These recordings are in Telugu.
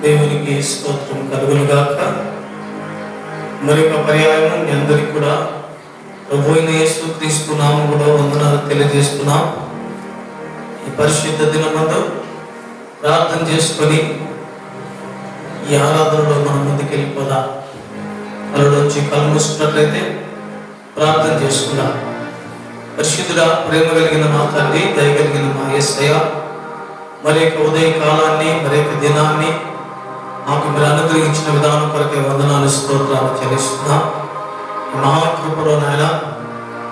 దేవునికి స్తోత్రం కలుగునుగాక. మరొక పర్యాయం మీ అందరికీ కూడా ప్రభు అయిన యేసుక్రీస్తు నామములో వందనాలు తెలియజేస్తున్నాం. ఈ పరిశుద్ధ దినమందు ప్రార్థన చేసుకొని ఈ ఆరాధనలో మనం ముందుకు వెళ్ళిపోదాం. మనలోంచి కళ్ళు మూసుకున్నట్లయితే ప్రార్థన చేసుకుందాం. పరిశుద్ధుడా, ప్రేమ కలిగిన మా తండ్రి, దయ కలిగిన మా యేసయ్య, మరి యొక్క ఉదయ కాలాన్ని, మరి యొక్క దినాన్ని మాకు మీరు అనుగ్రహించిన విధానం కొరకే వందనాలు, స్తోత్రాలు చెల్లిస్తున్నాం. ఈ మహాకృపలో నాయన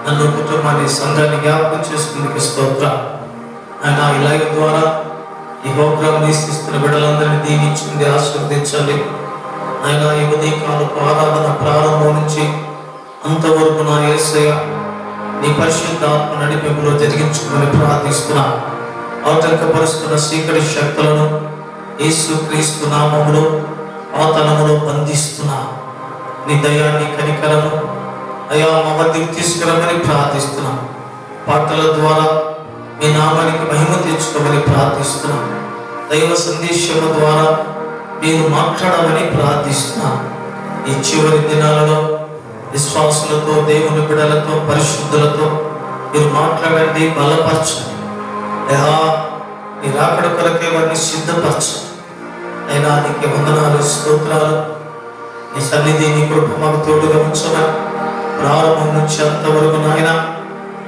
నన్ను, కుటుంబాన్ని, సంఘాన్ని జ్ఞాపకం చేసుకునేందుకు స్తోత్రం. ఆయన ఈ లైవ్ ద్వారా ఈ ప్రోగ్రాం వీక్షిస్తున్న బిడ్డలందరినీ దీవించింది, ఆశీర్వదించాలి. ఆయన ఈ ఉదయకాలపు ఆరాధన ప్రారంభం నుంచి అంతవరకు నా యేసయ్య నీ పరిశుద్ధాత్మ నడిపింపులో జరిగించుకుని ప్రార్థిస్తున్నా. ఆటంకపరుస్తున్న చీకటి శక్తులను యేసుక్రీస్తు నామములో పాతాళములో బంధిస్తున్నా. నీ దయాన్ని, కనికరము అయా మా మధ్యకు తీసుకురమని ప్రార్థిస్తున్నా. పాటల ద్వారా మీ నామానికి మహిమ తెచ్చుకోమని ప్రార్థిస్తున్నా. దైవ సందేశము ద్వారా మీరు మాట్లాడమని ప్రార్థిస్తున్నా. ఈ చివరి దినాలలో విశ్వాసులతో, దేవుని బిడ్డలతో, పరిశుద్ధులతో మీరు మాట్లాడండి, బలపరచండి. అయా నీ రాకడ కొరకే వారిని సిద్ధపరచండి. అయినా నీకు వందనాలు, స్తోత్రాలు. నీ సన్నిధి, నీ కృప మాకు తోడుగా ఉంచమని ప్రారంభం నుంచి అంతవరకు నాయన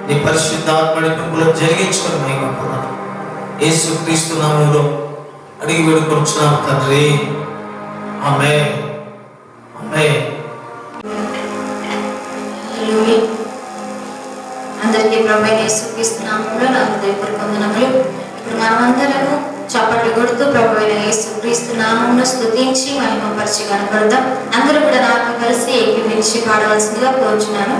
నీ పరిశుద్ధాత్మ నడిపింపులో జరిగించుకొని మహిమ పొందాలి. యేసుక్రీస్తు నామములో అడిగి వేడుకొనుచున్నాం తండ్రి, ఆమేన్, ఆమేన్. అందరికీ ప్రభువైన యేసుక్రీస్తు నామములో నా హృదయపూర్వక వందనములు. ఇప్పుడు మనమందరము చప్పట్లు కొడుతూ ప్రభువైన యేసుక్రీస్తు నామమును స్తుతించి మహిమపరిచి కనపడదాం. అందరూ కూడా నాతో కలిసి ఏకీభవించి పాడవలసిందిగా కోరుచున్నాను.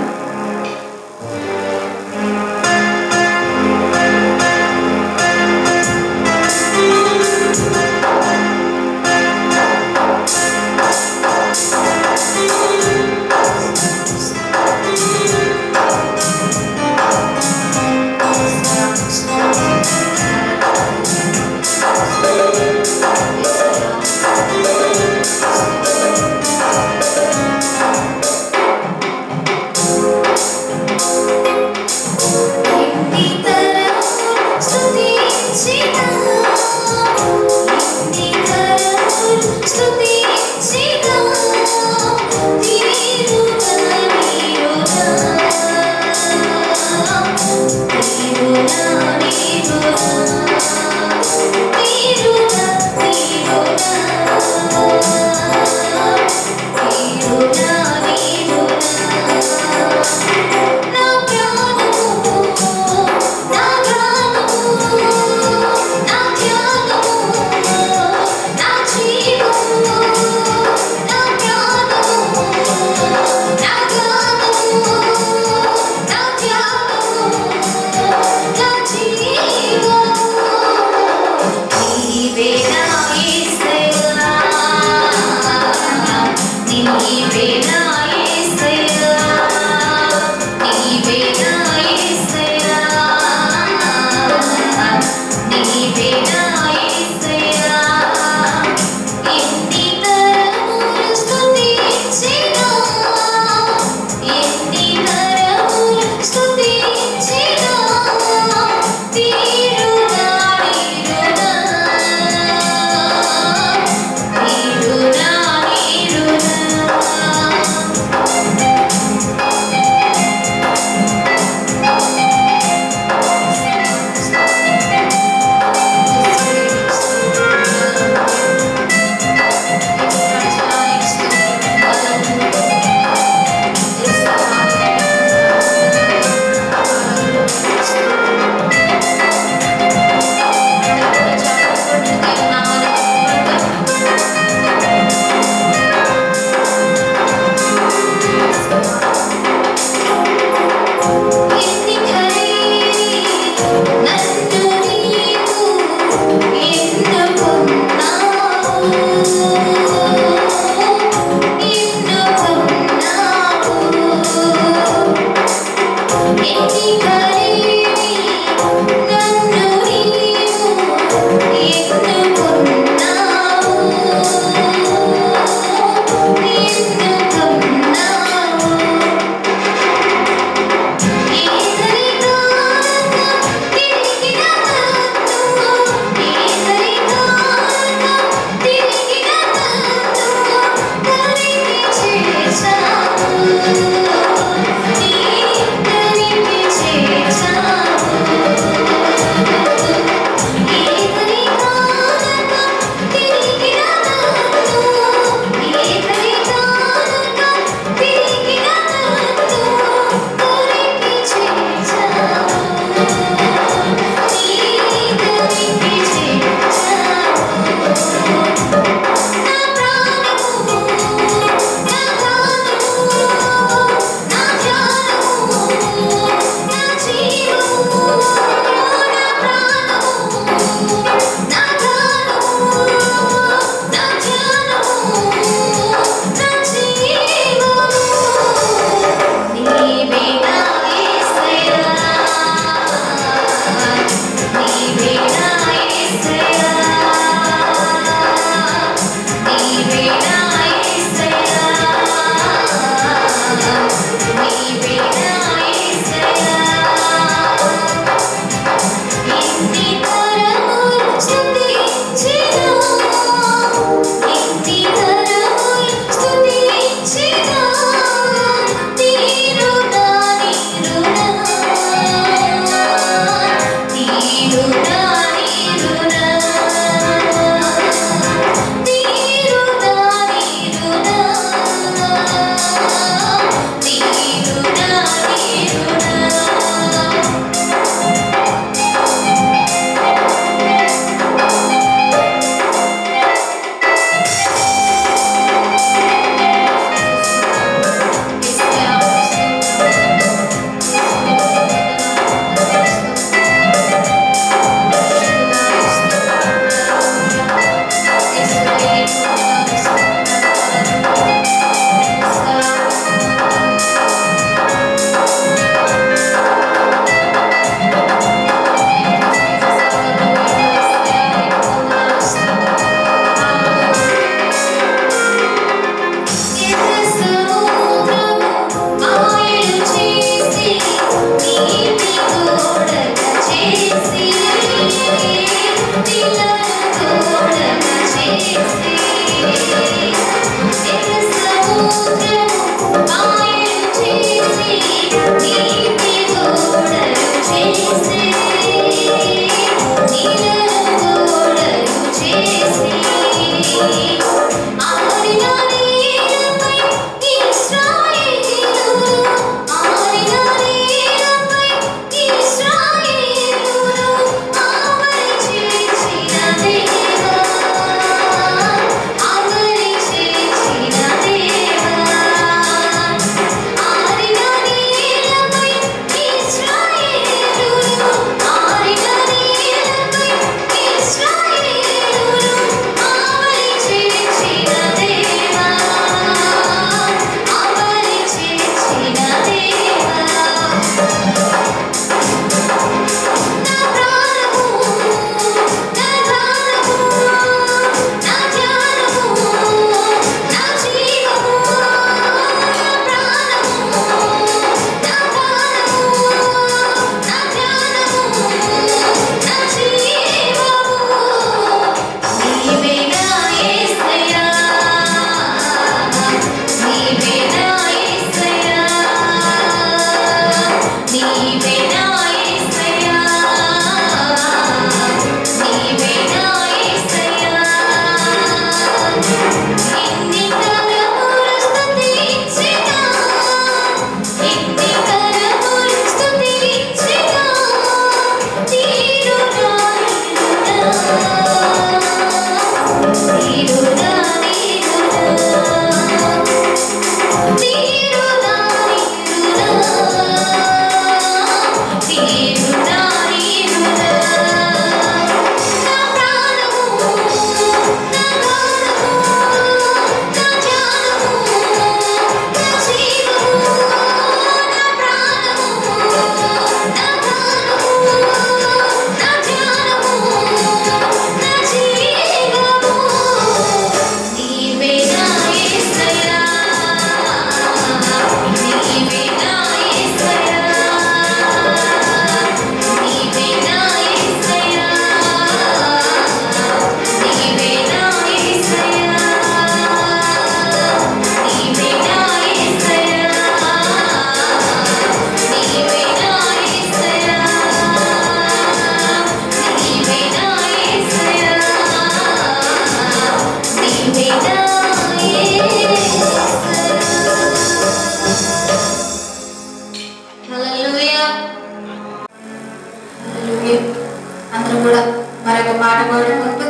పాడుకుంటూ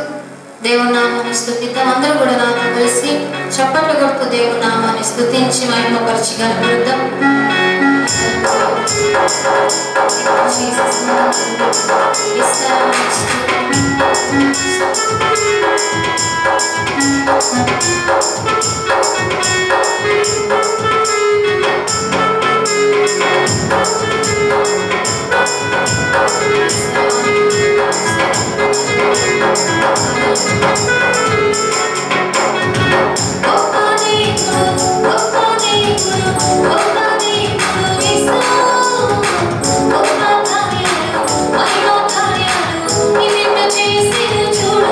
దేవుని నామాన్ని స్తుతిద్దాం. అందరూ కూడా నాతో కలిసి చప్పట్లు కొడుతూ దేవుని నామాన్ని స్తుతించి మహిమపరిచి కనబడదాం. చేసి చూడు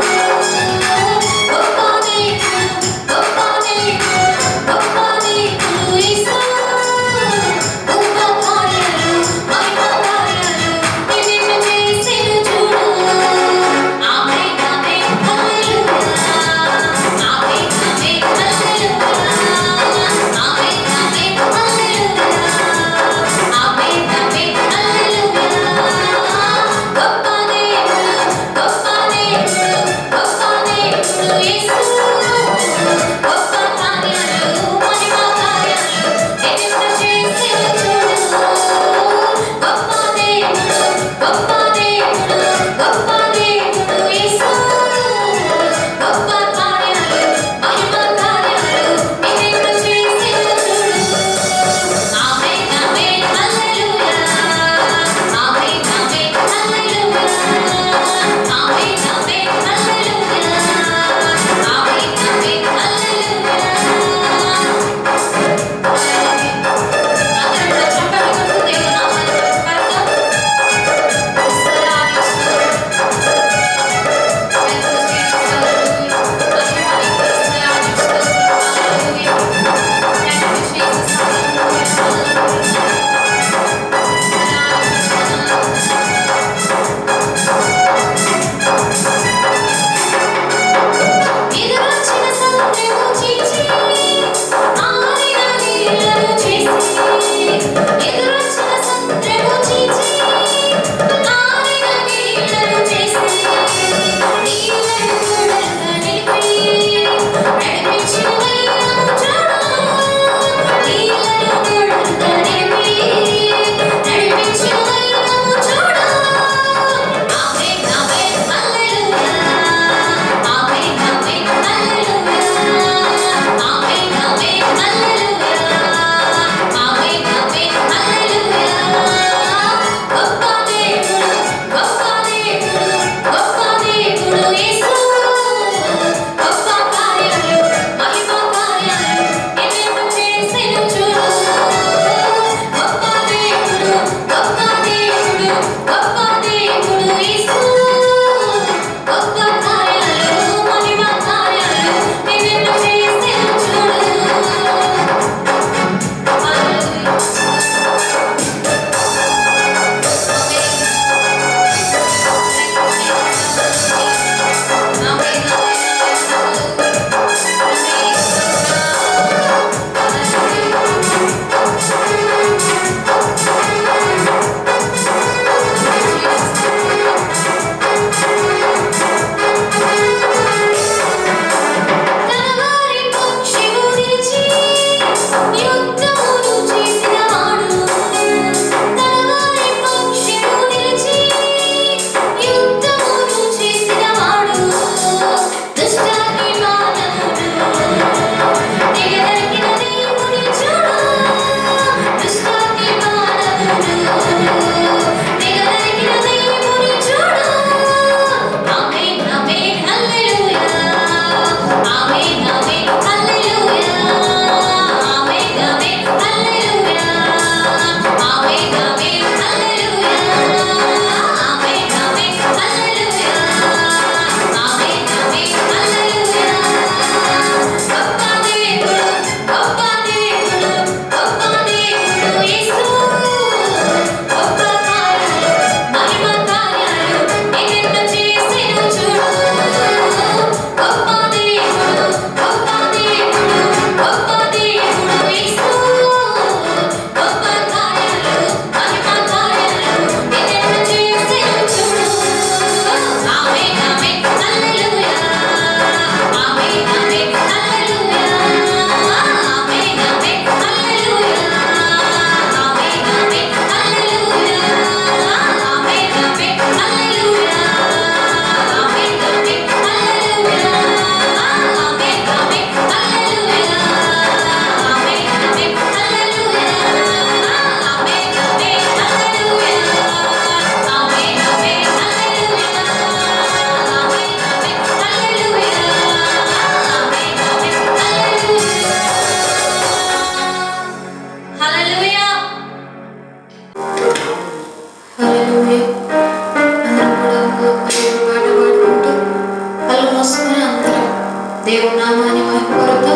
దేవుని నామాన్ని మహిమపరుతూ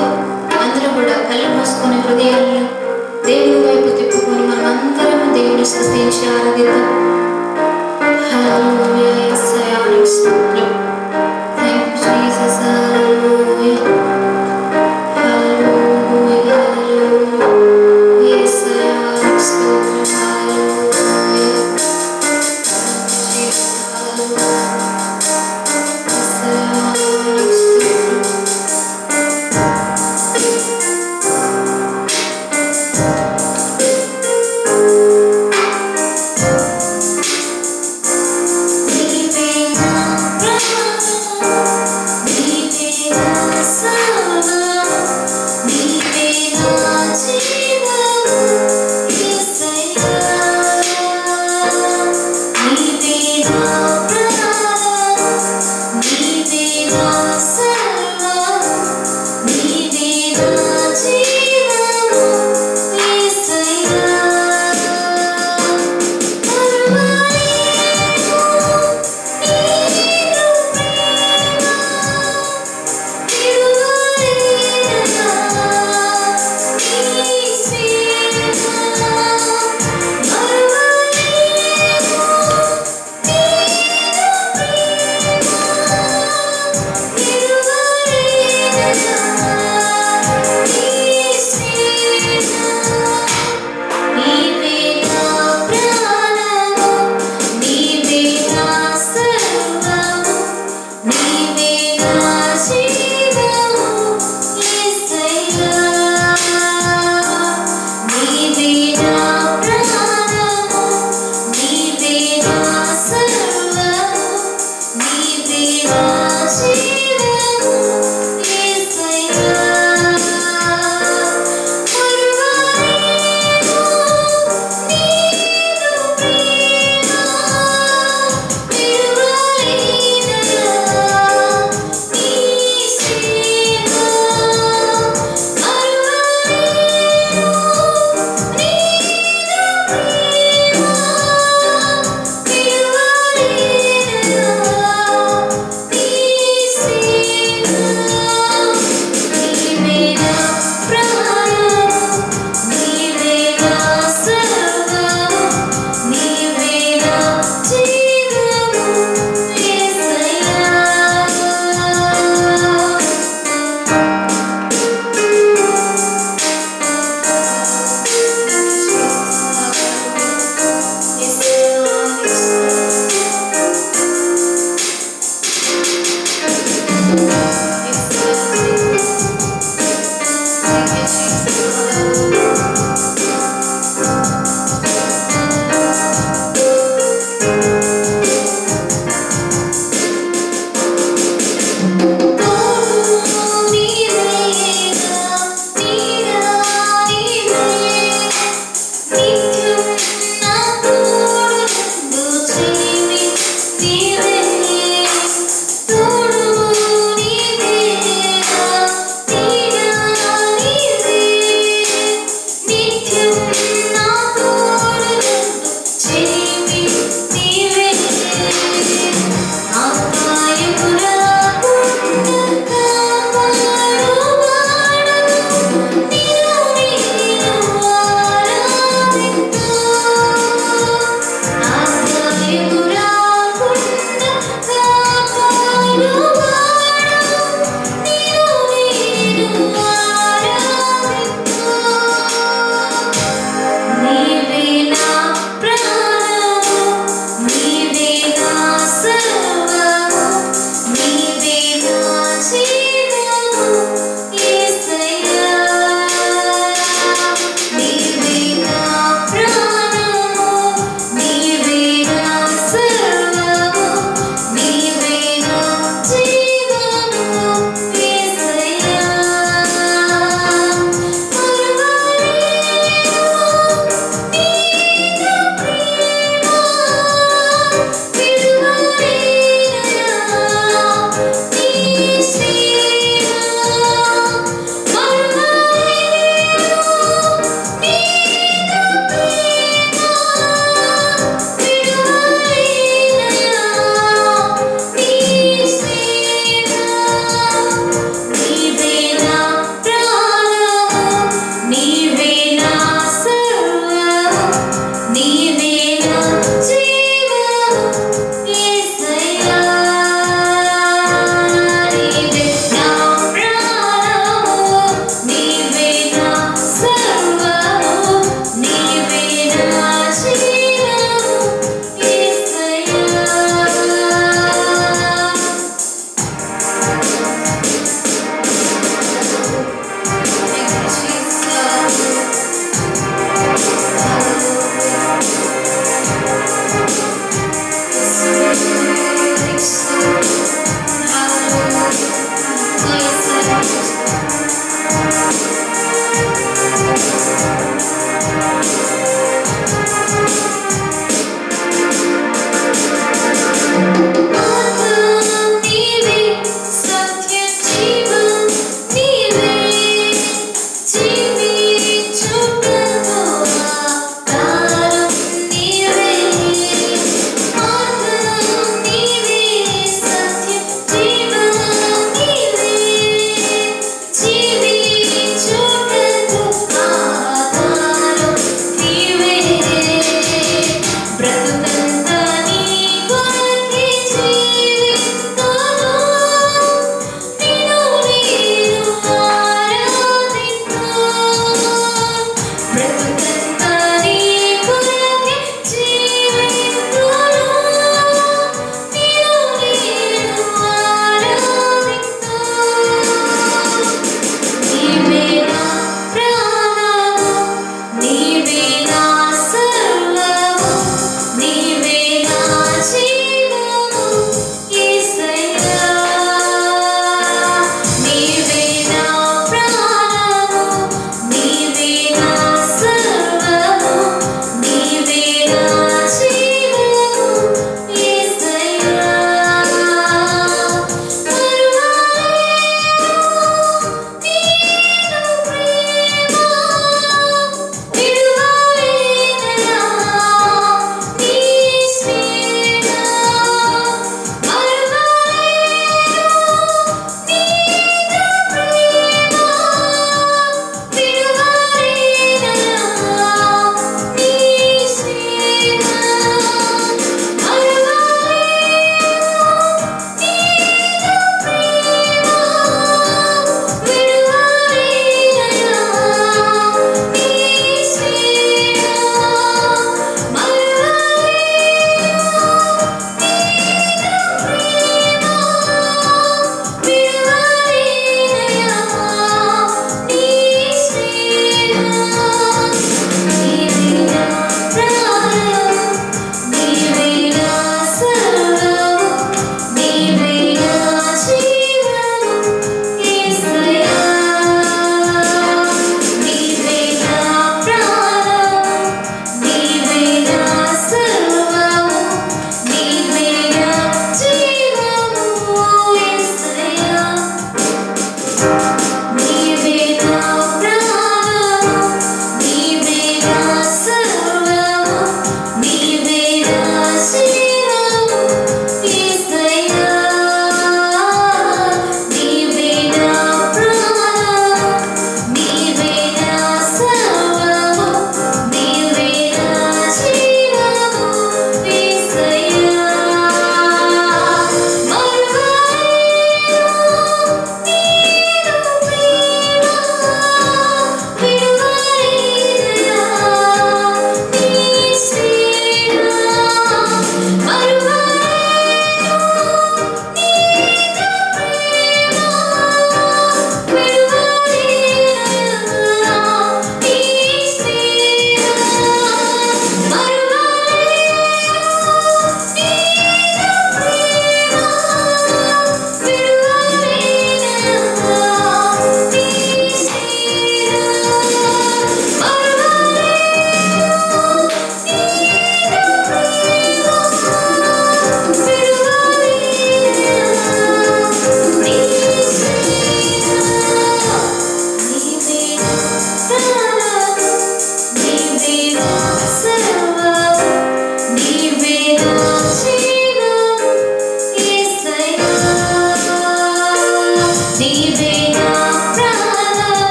అందరూ కూడా కళ్ళు మూసుకొని హృదయాలను దేవుని వైపు తిప్పుకొని మనం అందరము దేవుని స్తుతించి ఆరాధిద్దాం. హల్లెలూయా యేసయ్యా నీకు స్తోత్రం. Thank you Jesus. Hallelujah hallelujah hallelujah యేసయ్యా నీకు స్తోత్రం. హల్లెలూయా జీసస్. హల్లెలూయా యేసయ్యా నీకు స్తోత్రం. నీవే నా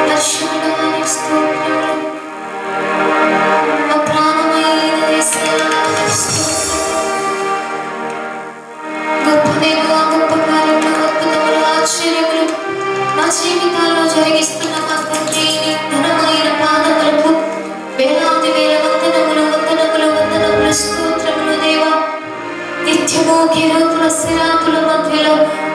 పరిశుద్ధుడానికి స్తోత్రములు. మా ప్రాణమైన యేసయ్యా గొప్ప దేవా, గొప్ప కార్యములు, అద్భుతములు, ఆశ్చర్యములు మా జీవితాల్లో జరిగిస్తున్న మా తండ్రి, నీ ఘనమైన పాదములకు వేలాది వేల వందనములు, వందనములు, వందనములు, స్తోత్రములు దేవా. నిత్యము కిరీటుల సిరాతుల మధ్యలో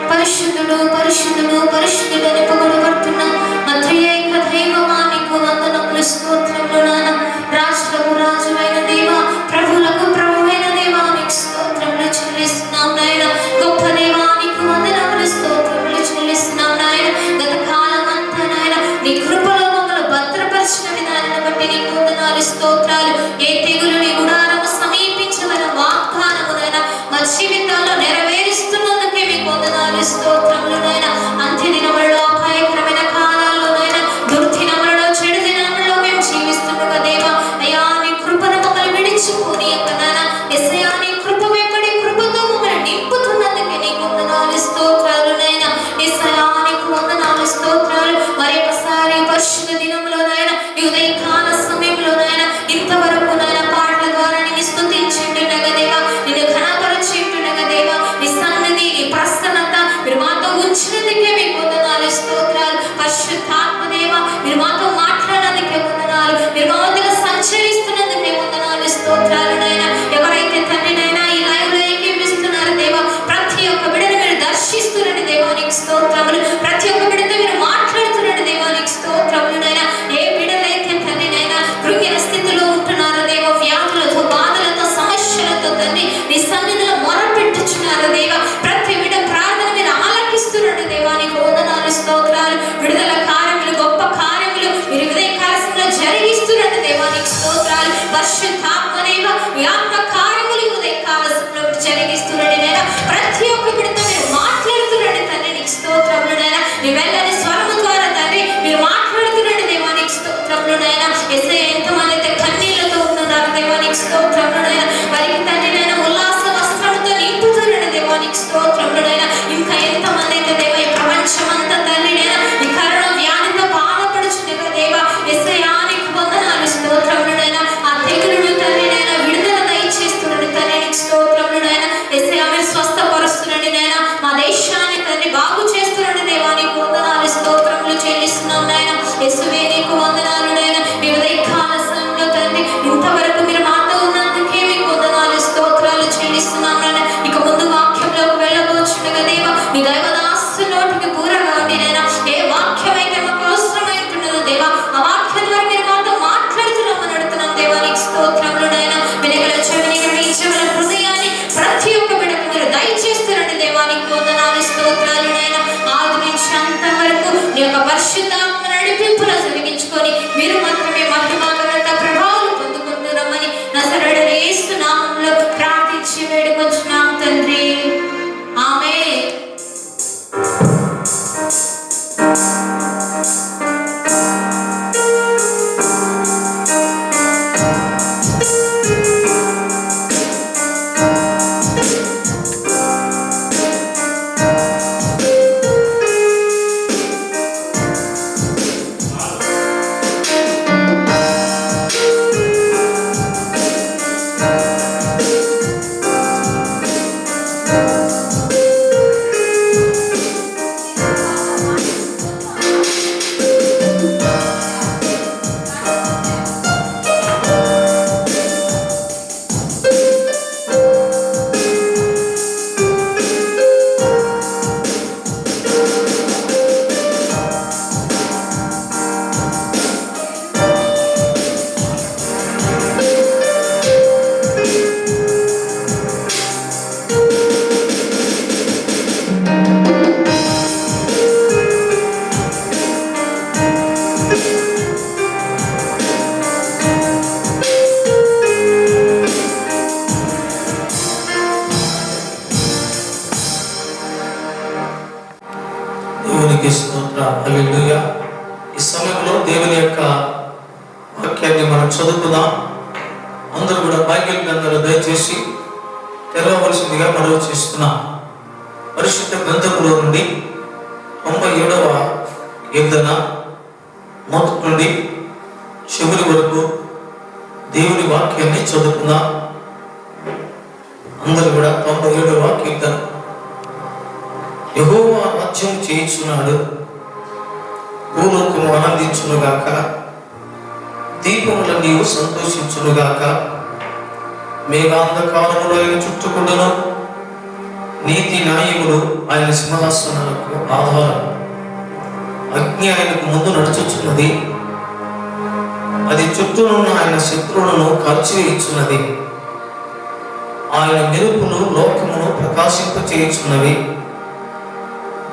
పరిశుద్ధుడు, పరిశుద్ధుడు, పరిశుద్ధుడని పొగడబడుతున్న మా త్రియేక దైవమా, నీకు వందనములు, స్తోత్రములు నాన్న. రాజులకు రాజువైన దేవా, ప్రభువులకు ప్రభువైన దేవా, నీకు స్తోత్రములు చెల్లిస్తున్నాం నాయన. గొప్ప దేవా, నీకు వందనములు, స్తోత్రములు చెల్లిస్తున్నాం నాయన. గత కాలం అంతా నాయన నీ కృపలో మమ్మల్ని భద్రపరిచిన విధానాన్ని బట్టి నీకు వందనాలు, స్తోత్రాలు. ఏ తెగులు నీ గుడారము సమీపించమని వాగ్దానము నాయన మా జీవితాల్లో నెరవేరుస్తున్నందుకే మీకు వందనాలు, స్తోత్రములు నాయన. అంత్య దినములలో, అపాయకరమైన కాలాల్లో నాయన, దుర్దినములలో, చెడు దినములలో మేము జీవిస్తుండగా దేవా, అయ్యా నీ కృపను మమ్మల్ని విడిచిపోని నాయన. యేసయ్యా నీ కృప వెంబడి కృపతో మమ్మల్ని నింపుతున్నందుకే నీకు వందనాలు, స్తోత్రాలు నాయన. యేసయ్యా నీకు వందనాలు, స్తోత్రాలు. మరొకసారి పరిశుద్ధ దినములో నాయన, ఈ ఉదయకాల సమయంలో నాయన, ఇంతవరకు నాయన పాటల ద్వారా నిన్ను స్తుతించుంటుండగా దేవా, నిన్ను ఘనపరచుంటుండగా దేవా, నీ సన్నిధి, నీ ప్రసన్నత మీరు మాతో ఉంచినందుకే మీకు వందనాలు, స్తోత్రాలు. పరిశుద్ధాత్మ దేవా, మీరు మాతో మాట్లాడినందుకే వందనాలు. మీరు మా వద్దకు సంచరిస్తున్నందుకే వందనాలు, స్తోత్రాలు నాయన. ఎవరైతే తండ్రినైనా ఈ లైవ్ లో ఏకీపిస్తున్నారు దేవా, ప్రతి ఒక్క బిడ్డను మీరు దర్శిస్తున్న దేవానికి స్తోత్రములు. ప్రతి ఒక్క బిడ్డతో మీరు మాట్లాడుతున్న దేవానికి స్తోత్రములు నాయన. ఏ బిడ్డలైతే తండ్రినైనా కృంగిన స్థితిలో ఉంటున్నారో దేవా, వ్యాధులతో, బాధలతో, సమస్యలతో తండ్రి నీ సన్నిధిలో మొరపెట్టుచున్నారు దేవా, ప్రతి బిడ్డ ప్రార్థన మీరు ఆలకిస్తున్న దేవానికి వందనాలు, స్తోత్రాలు. విడుదల కార్యములు, గొప్ప కార్యములు మీరు ఉదయ కాలంలో జరిగిస్తున్న దేవానికి స్తోత్రాలు. పరిశుద్ధాత్మ దేవా, మీ ఆత్మ కార్యములు ఉదయ కాలంలో జరిగిస్తున్నది నాయన. ప్రతి ఒక్క బిడ్డతో మీరు మాట్లాడుతున్నది తండ్రి, నీకు స్తోత్రములు నాయన. నీ వెళ్ళని స్వరము ద్వారా తండ్రి మీరు మాట్లాడుతున్నది దేవానికి స్తోత్రములు నాయన. యేసయ్యా ఎంతమంది అయితే కన్నీళ్లతో ఉన్నారు దేవానికి స్తోత్రములు నాయన, వారికి తండ్రి నాయన ఉల్లాస వస్త్రముతో నింపుతున్నది దేవానికి స్తోత్రములు నాయన. ఇంకా ఎంతమంది అయితే దేవా ఈ ప్రపంచమంతా తండ్రి నాయన ఈ కరోనా వ్యాధితో బాధపడుచుండగా దేవా, యేసయ్యా నీకు వందనాలు, స్తోత్రములు నాయన. ఆ తెగులును తండ్రి నాయన విడుదల దయచేస్తున్నది తండ్రి, నీకు స్తోత్రములు నాయన. యేసయ్యా మీరు స్వస్థపరుస్తున్నది నాయన. మా దేశాన్ని తండ్రి బాగు చేస్తున్నది దేవా, నీకు వందనాలు, స్తోత్రములు చెల్లిస్తున్నాం నాయన. యేసువే నీకు వందనాలు నాయన. ఈ ఉదయకాల సమయంలో తండ్రి ఇంతవరకు మీరు మాతో ఉన్నందుకే మీకు వందనాలు, స్తోత్రాలు చెల్లిస్తున్నాం నాయన. ఇక ముందు వాక్యంలోకి వెళ్ళబోచుండగా దేవా, మీ దైవదాసు నోటికి పూరగా ఉండి నాయన, ఏ వాక్యం అయితే మాకు అవసరమైంటున్నదో దేవా, ఆ వాక్యం ద్వారా మీరు మాతో మాట్లాడుతున్నామని అడుగుతున్నాం దేవా, నీకు స్తోత్రములు నాయన. వినగల చెవిని, గ్రహించగల హృదయాన్ని ప్రతి ఒక్క బిడ్డకు మీరు దయచేస్తున్నది దేవా, నీకు వందనాలు, స్తోత్రాలు నాయన. ఆది నుంచి అంతవరకు నీ యొక్క పరిశుద్ధాత్మ నడిపింపులో జరిగించుకొని మీరు మాత్రమే మహిమ, ఘనత, ప్రభావాలు పొందుకుంటున్నామని నజరేయుడైన యేసు నామములో ప్రార్థించి వేడుకొంచున్నాం తండ్రి, ఆమేన్. దేవునికి స్తోత్రం, హల్లెలూయా. ఈ సమయంలో దేవుని యొక్క వాక్యాన్ని మనం చదువుకుందాం. అందరూ కూడా బైబిల్ గ్రంథాలు దయచేసి తెరవవలసిందిగా మనవి చేస్తున్నాం. పరిశుద్ధ గ్రంథంలో నుండి 97వ కీర్తన మొదటి నుండి చివరి వరకు దేవుని వాక్యాన్ని చదువుకుందాం. అందరూ కూడా 97వ కీర్తన. యెహోవా రాజ్యం చేయుచున్నాడు, భూలోకము ఆనందించునుగాక, దీపముల నీవు సంతోషించునుగాక. మేఘాంధకారములో ఆయన చుట్టుకుండును, నీతి న్యాయములు ఆయన సింహాసనాలకు ఆధారం. అగ్ని ఆయనకు ముందు నడుచుచున్నది, అది చుట్టూనున్న ఆయన శత్రువులను కాల్చివేయుచున్నది. ఆయన మెరుపులు లోకమును ప్రకాశింపచేయుచున్నవి,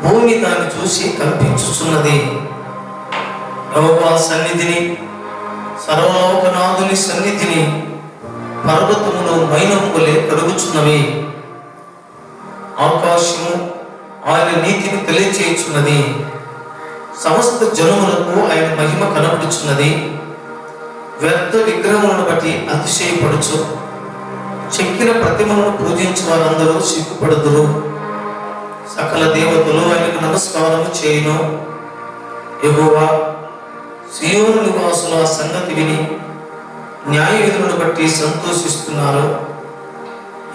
భూమి దాన్ని చూసి కనిపించుచున్నది. యెహోవా సన్నిధిని, సర్వలోకనాథుని సన్నిధిని పర్వతములు మైనము వలె కరుగుచున్నవి. ఆకాశము ఆయన నీతిని తెలియచేయుచున్నది, సమస్త జనములకు ఆయన మహిమ కనబడుచున్నది. వ్యర్థ విగ్రహములను బట్టి అతిశయపడుచు, చెక్కిన ప్రతిమలను పూజించు వారందరూ సిగ్గుపడుదురు. సకల దేవతలు ఆయనకు నమస్కారము చేయును. యెహోవా, సీయోను నివాసుల సంగతి విని న్యాయ విధులను బట్టి సంతోషిస్తున్నారు.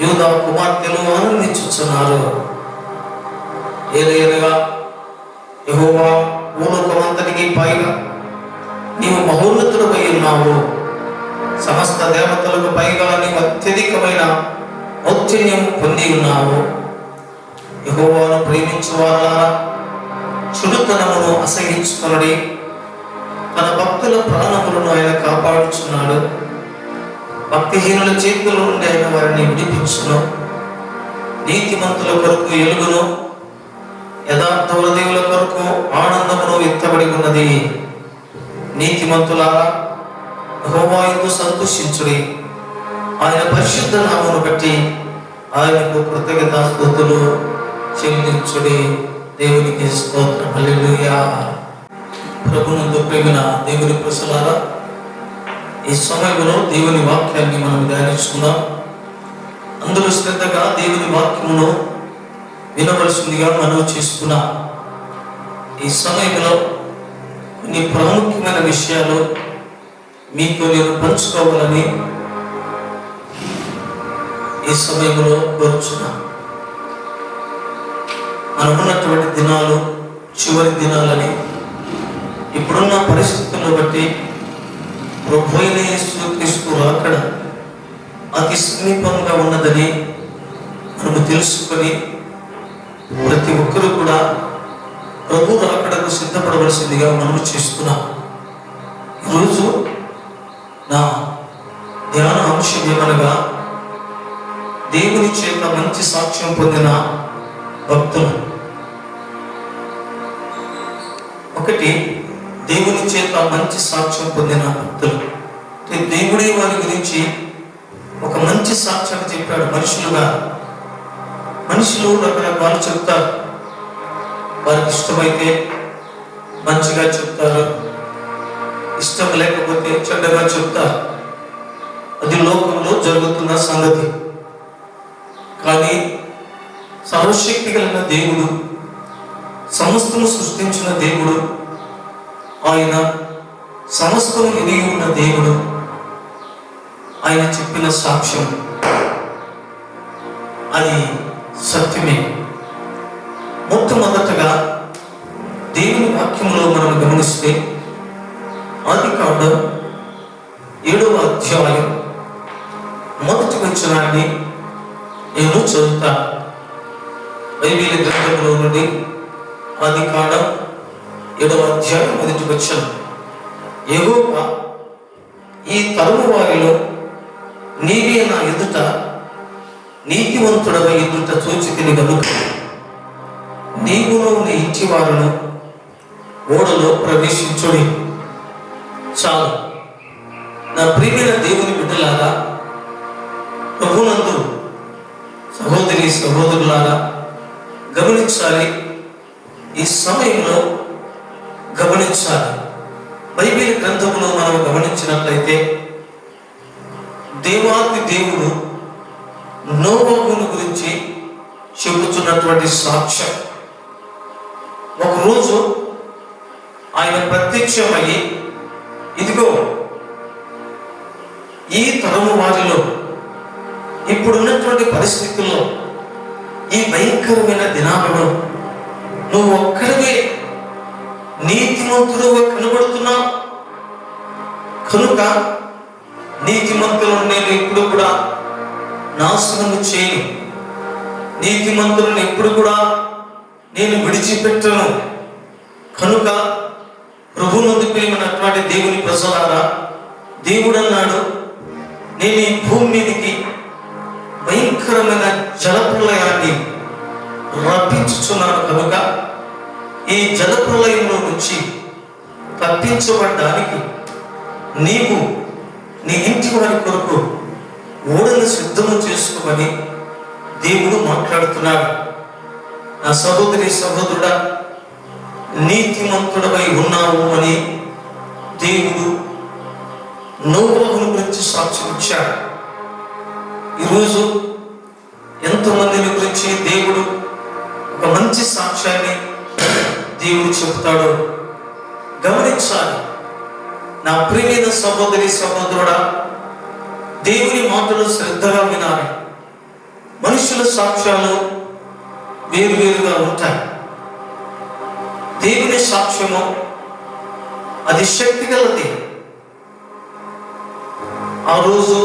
యూదా కుమార్తెలు ఆనందించుచున్నారు. ఏలయనగా యెహోవా, భూలోకమంతటికి పైగా నీవు మహోన్నతుడవై ఉన్నావు. సమస్త దేవతలకు పైగా నీవు అత్యధికమైన ఔత్తన్యం పొంది ఉన్నావు. యెహోవాను ప్రేమించు వారారా, చుడుతనమును అసహించుకొనుడి. తన భక్తుల ప్రాణములను ఆయన కాపాడుచున్నాడు. భక్తిహీనుల చేతుల నుండి ఆయన వారిని విడిపించును. నీతిమంతుల కొరకు ఎలుగును, యథార్థ హృదయుల కొరకు ఆనందమును ఎత్తబడి ఉన్నది. నీతిమంతులారా, యెహోవా యందు సంతోషించుడి. ఆయన పరిశుద్ధ నామమును బట్టి ఆయనకు కృతజ్ఞతాస్తుతులు చెల్లించుడి. దేవునికి స్తోత్రం. హల్లెలూయా. ప్రభునందు ప్రేమిన దేవుని ప్రజలారా, ఈ సమయంలో దేవుని వాక్యాన్ని మనం ధ్యానించుకుందాం. అందరూ శ్రద్ధగా దేవుని వాక్యమును వినవలసిందిగా మనవి చేసుకున్నాం. ఈ సమయంలో కొన్ని ప్రాముఖ్యమైన విషయాలు మీతో నేను పంచుకోవాలని ఈ సమయంలో కోరుచున్నా. మనం ఉన్నటువంటి దినాలు చివరి దినాలని, ఇప్పుడున్న పరిస్థితులను బట్టి ప్రభువైన యేసుక్రీస్తు రాకడ అతి సమీపంగా ఉన్నదని మనము తెలుసుకొని ప్రతి ఒక్కరూ కూడా ప్రభు రాకడకు సిద్ధపడవలసిందిగా మనము చేస్తున్నాం. ఈరోజు నా ధ్యాన అంశం ఏమనగా, దేవుని చేత మంచి సాక్ష్యం పొందిన భక్తులు. ఒకటి, దేవుని చేత మంచి సాక్ష్యం పొందిన భక్తులు. దేవుడే వారి గురించి ఒక మంచి సాక్ష్యాన్ని చెప్పాడు. మనుషులు రకరకాలు చెప్తారు. వారికి ఇష్టమైతే మంచిగా చెప్తారు, ఇష్టం లేకపోతే చెడ్డగా చెప్తారు. అది లోకంలో జరుగుతున్న సంగతి. కానీ సర్వశక్తి కలిగిన దేవుడు, సమస్తము సృష్టించిన దేవుడు, ఆయన సమస్తము ఎరిగి ఉన్న దేవుడు, ఆయన చెప్పిన సాక్ష్యం అది సత్యమే. మొట్టమొదటగా దేవుని వాక్యంలో మనం గమనిస్తే ఆదికాండం 7వ అధ్యాయం మొదటి వచనాన్ని నేను చదువుతా. బైబిల్ గ్రంథంలో నుండి ఆదికాండం 7వ అధ్యాయం మొదటి వచనం. యెహోవా, ఈ తరము వారిలో నీవే నా ఎదుట నీతివంతుడవై ఎదుట చూచితిని గనుక నీవును నీ ఇంటి వారును ఓడలో ప్రవేశించుడి. చాలు. నా ప్రియమైన దేవుని బిడ్డలారా, ప్రభునందు సహోదరి సహోదరులారా, గమనించాలి. ఈ సమయంలో గమనించాలి. బైబిల్ గ్రంథంలో మనం గమనించినట్లయితే దేవాది దేవుడు నోవహును గురించి చెబుతున్నటువంటి సాక్ష్యం ఒకరోజు ఆయన ప్రత్యక్షమయ్యి, ఇదిగో ఈ తరము వారిలో ఇప్పుడున్నటువంటి పరిస్థితుల్లో ఈ భయంకరమైన దినాలలో నువ్వు ఒక్కడివే నీతిమంతుడుగా కనబడుతున్నావు కనుక నీతిమంతులను నేను ఎప్పుడు కూడా నాశనము చేయను, నీతిమంతులను ఎప్పుడు కూడా నేను విడిచిపెట్టను. కనుక ప్రభువునందు ప్రియమైనటువంటి దేవుని ప్రజలారా, దేవుడు అన్నాడు, నేను ఈ భూమి మీదకి భయంకరమైన జలప్రలయాన్ని రప్పించుచున్నాను. కనుక ఈ జలప్రలయంలో నుంచి తప్పించబడ్డానికి నీవు నీ ఇంటి వారి కొరకు ఓడను సిద్ధము చేసుకోమని దేవుడు మాట్లాడుతున్నాడు. నా సహోదరి సహోదరుడా, నీతిమంతుడవై ఉన్నావు అని దేవుడు నోవహును గురించి సాక్ష్యం ఇచ్చాడు. ఈరోజు ఎంతోమందిని గురించి దేవుడు ఒక మంచి సాక్ష్యాన్ని దేవుడు చెబుతాడు. గమనించాలి నా ప్రియమైన సహోదరి సహోదరుడా, దేవుని మాటలు శ్రద్ధగా వినాలి. మనుషుల సాక్ష్యాలు వేరువేరుగా ఉంటాయి. దేవుని సాక్ష్యము అది శక్తి గలది. ఆ రోజు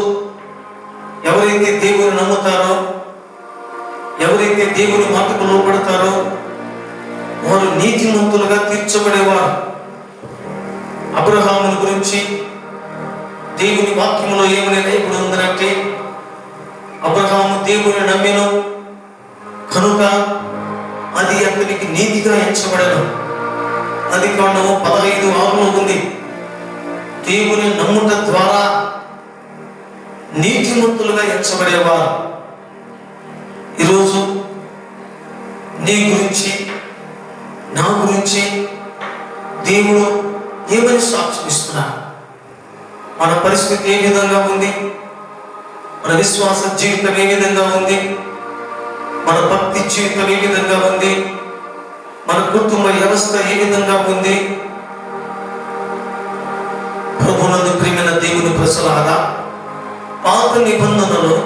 ఎవరైతే దేవుని నమ్ముతారో, ఎవరైతే దేవుని మాటకు లోపడతారో వారు నీతిమంతులుగా తీర్చబడేవారు. అబ్రహాముని గురించి దేవుని వాక్యములో ఏమని ఇప్పుడు ఉందంటే, అబ్రహాము దేవుని నమ్మెను కనుక అది అతనికి నీతిగా ఎంచబడను. అది కాండము 15:6 ఉంది. దేవుని నమ్ముట ద్వారా నీతిమంతులుగా ఎంచబడేవారు. ఈరోజు నీ గురించి నా గురించి దేవుడు ఏమని సాక్ష్యం ఇస్తున్నాడు? మన పరిస్థితి ఏ విధంగా ఉంది? మన విశ్వాస జీవితం ఏ విధంగా ఉంది? మన భక్తి జీవితం ఏ విధంగా ఉంది? మన కుటుంబ వ్యవస్థ ఏ విధంగా ఉంది? ప్రభువునందు ప్రియమైన దేవుని ప్రజలారా, పాత నిబంధనలో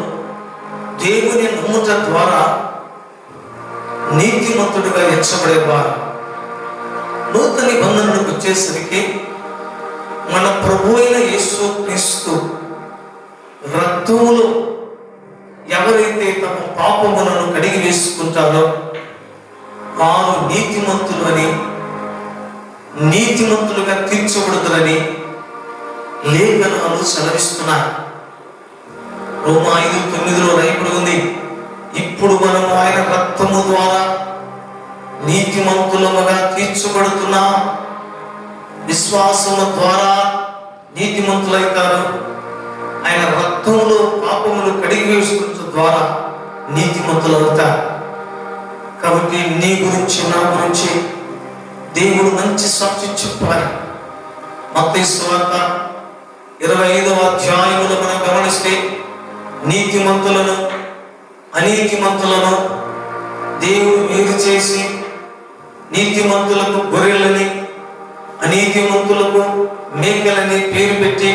దేవుని నమ్ముట ద్వారా నీతిమంతుడిగా ఎంచబడేవారు. నూతన నిబంధనలకు వచ్చేసరికి మన ప్రభు అయిన యేసు క్రీస్తు రక్తములో ఎవరైతే తమ పాపములను కడిగి వేసుకుంటారో వారు నీతిమంతులు అని, నీతిమంతులుగా తీర్చబడుతారని లేఖనాలు సెలవిస్తున్నాయి. రోమా 5:9 రాయబడి ఉంది, ఇప్పుడు మనము ఆయన రక్తము ద్వారా నీతిమంతులముగా తీర్చబడుతున్నాం. విశ్వాసము ద్వారా నీతిమంతులైతారు. ఆయన రక్తంలో పాపములు కడిగి వేసుకుంటూ ద్వారా నీతిమంతులు అవుతారు. కాబట్టి నీ గురించి నా గురించి దేవుడు మంచి సాక్షి చెప్పాలి. మత్తయి సువార్త 25వ అధ్యాయములో మనం గమనిస్తే నీతిమంతులను అనీతిమంతులను దేవుడు వేరు చేసి నీతిమంతులకు గొర్రెలని అనీతిమంతులకు మేకలని పేరు పెట్టి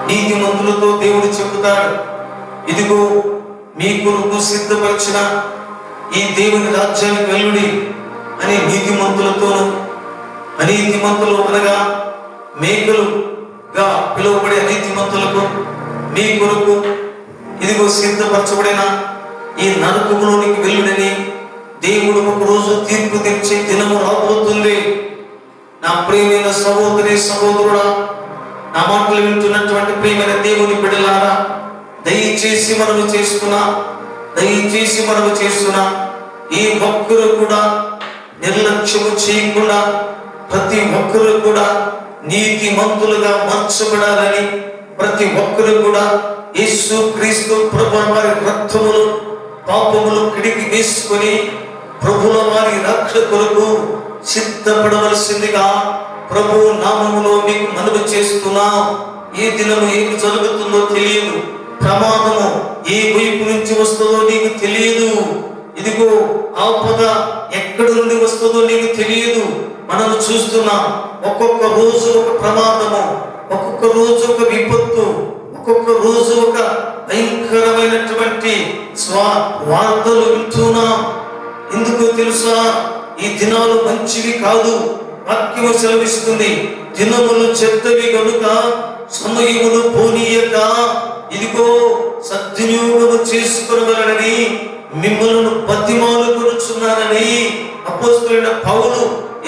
నీతిమంతులతో దేవుడు చెబుతాడు, ఇదిగో మీ కొరకు సిద్ధపరిచిన ఈ దేవుని రాజ్యానికి వెల్లుడి అని నీతిమంతులతోను, అనీతిమంతులు అనగా మేకలుగా పిలువబడే అనీతిమంతులకు మీ కొరకు ఇదిగో సిద్ధపరచబడిన ఈ నరకములోనికి వెల్లుడని దేవుడు ఒక రోజు తీర్పు తెచ్చే దినము రాబోతుంది. నా ప్రియమైన సహోదరి సహోదరుడా, నా మాటలు వింటున్నటువంటి ప్రియమైన దేవుని బిడ్డలారా, దయచేసి మనము చేస్తున్నా ఈ ఒక్కరు కూడా నిర్లక్ష్యము చేయకుండా ప్రతి ఒక్కరు కూడా నీతిమంతులుగా మార్చబడాలని, ప్రతి ఒక్కరు కూడా యేసు క్రీస్తు ప్రభువు వారి రక్తములు పాపములు కడిగి వేసుకొని ప్రభుల వారి రక్షణ కొరకు సిద్ధపడవలసిందిగా ప్రభు నామములో మీకు మనవి చేస్తున్నాం. ఏ దినము ఏమి జరుగుతుందో తెలియదు, ప్రమాదము ఏ వైపు నుంచి వస్తుందో నీకు తెలియదు, ఇదిగో ఆపద ఎక్కడి నుండి వస్తుందో నీకు తెలియదు. మనం చూస్తున్నాం, ఒక్కొక్క రోజు ఒక ప్రమాదము, ఒక్కొక్క రోజు ఒక విపత్తు, ఒక్కొక్క రోజు ఒక భయంకరమైనటువంటి వార్తలు వింటున్నాం. ఎందుకో తెలుసా? ఈ దినాలు మంచివి కాదు. వాక్యము సెలవిస్తుంది, దినములు చెడ్డవి గనుక సమయమును పోనీయక ఇదిగో సద్వినియోగము చేసుకొనవలెనని మిమ్మల్ని బతిమాలుకొనుచున్నానని అపోస్తలుడైన పౌలు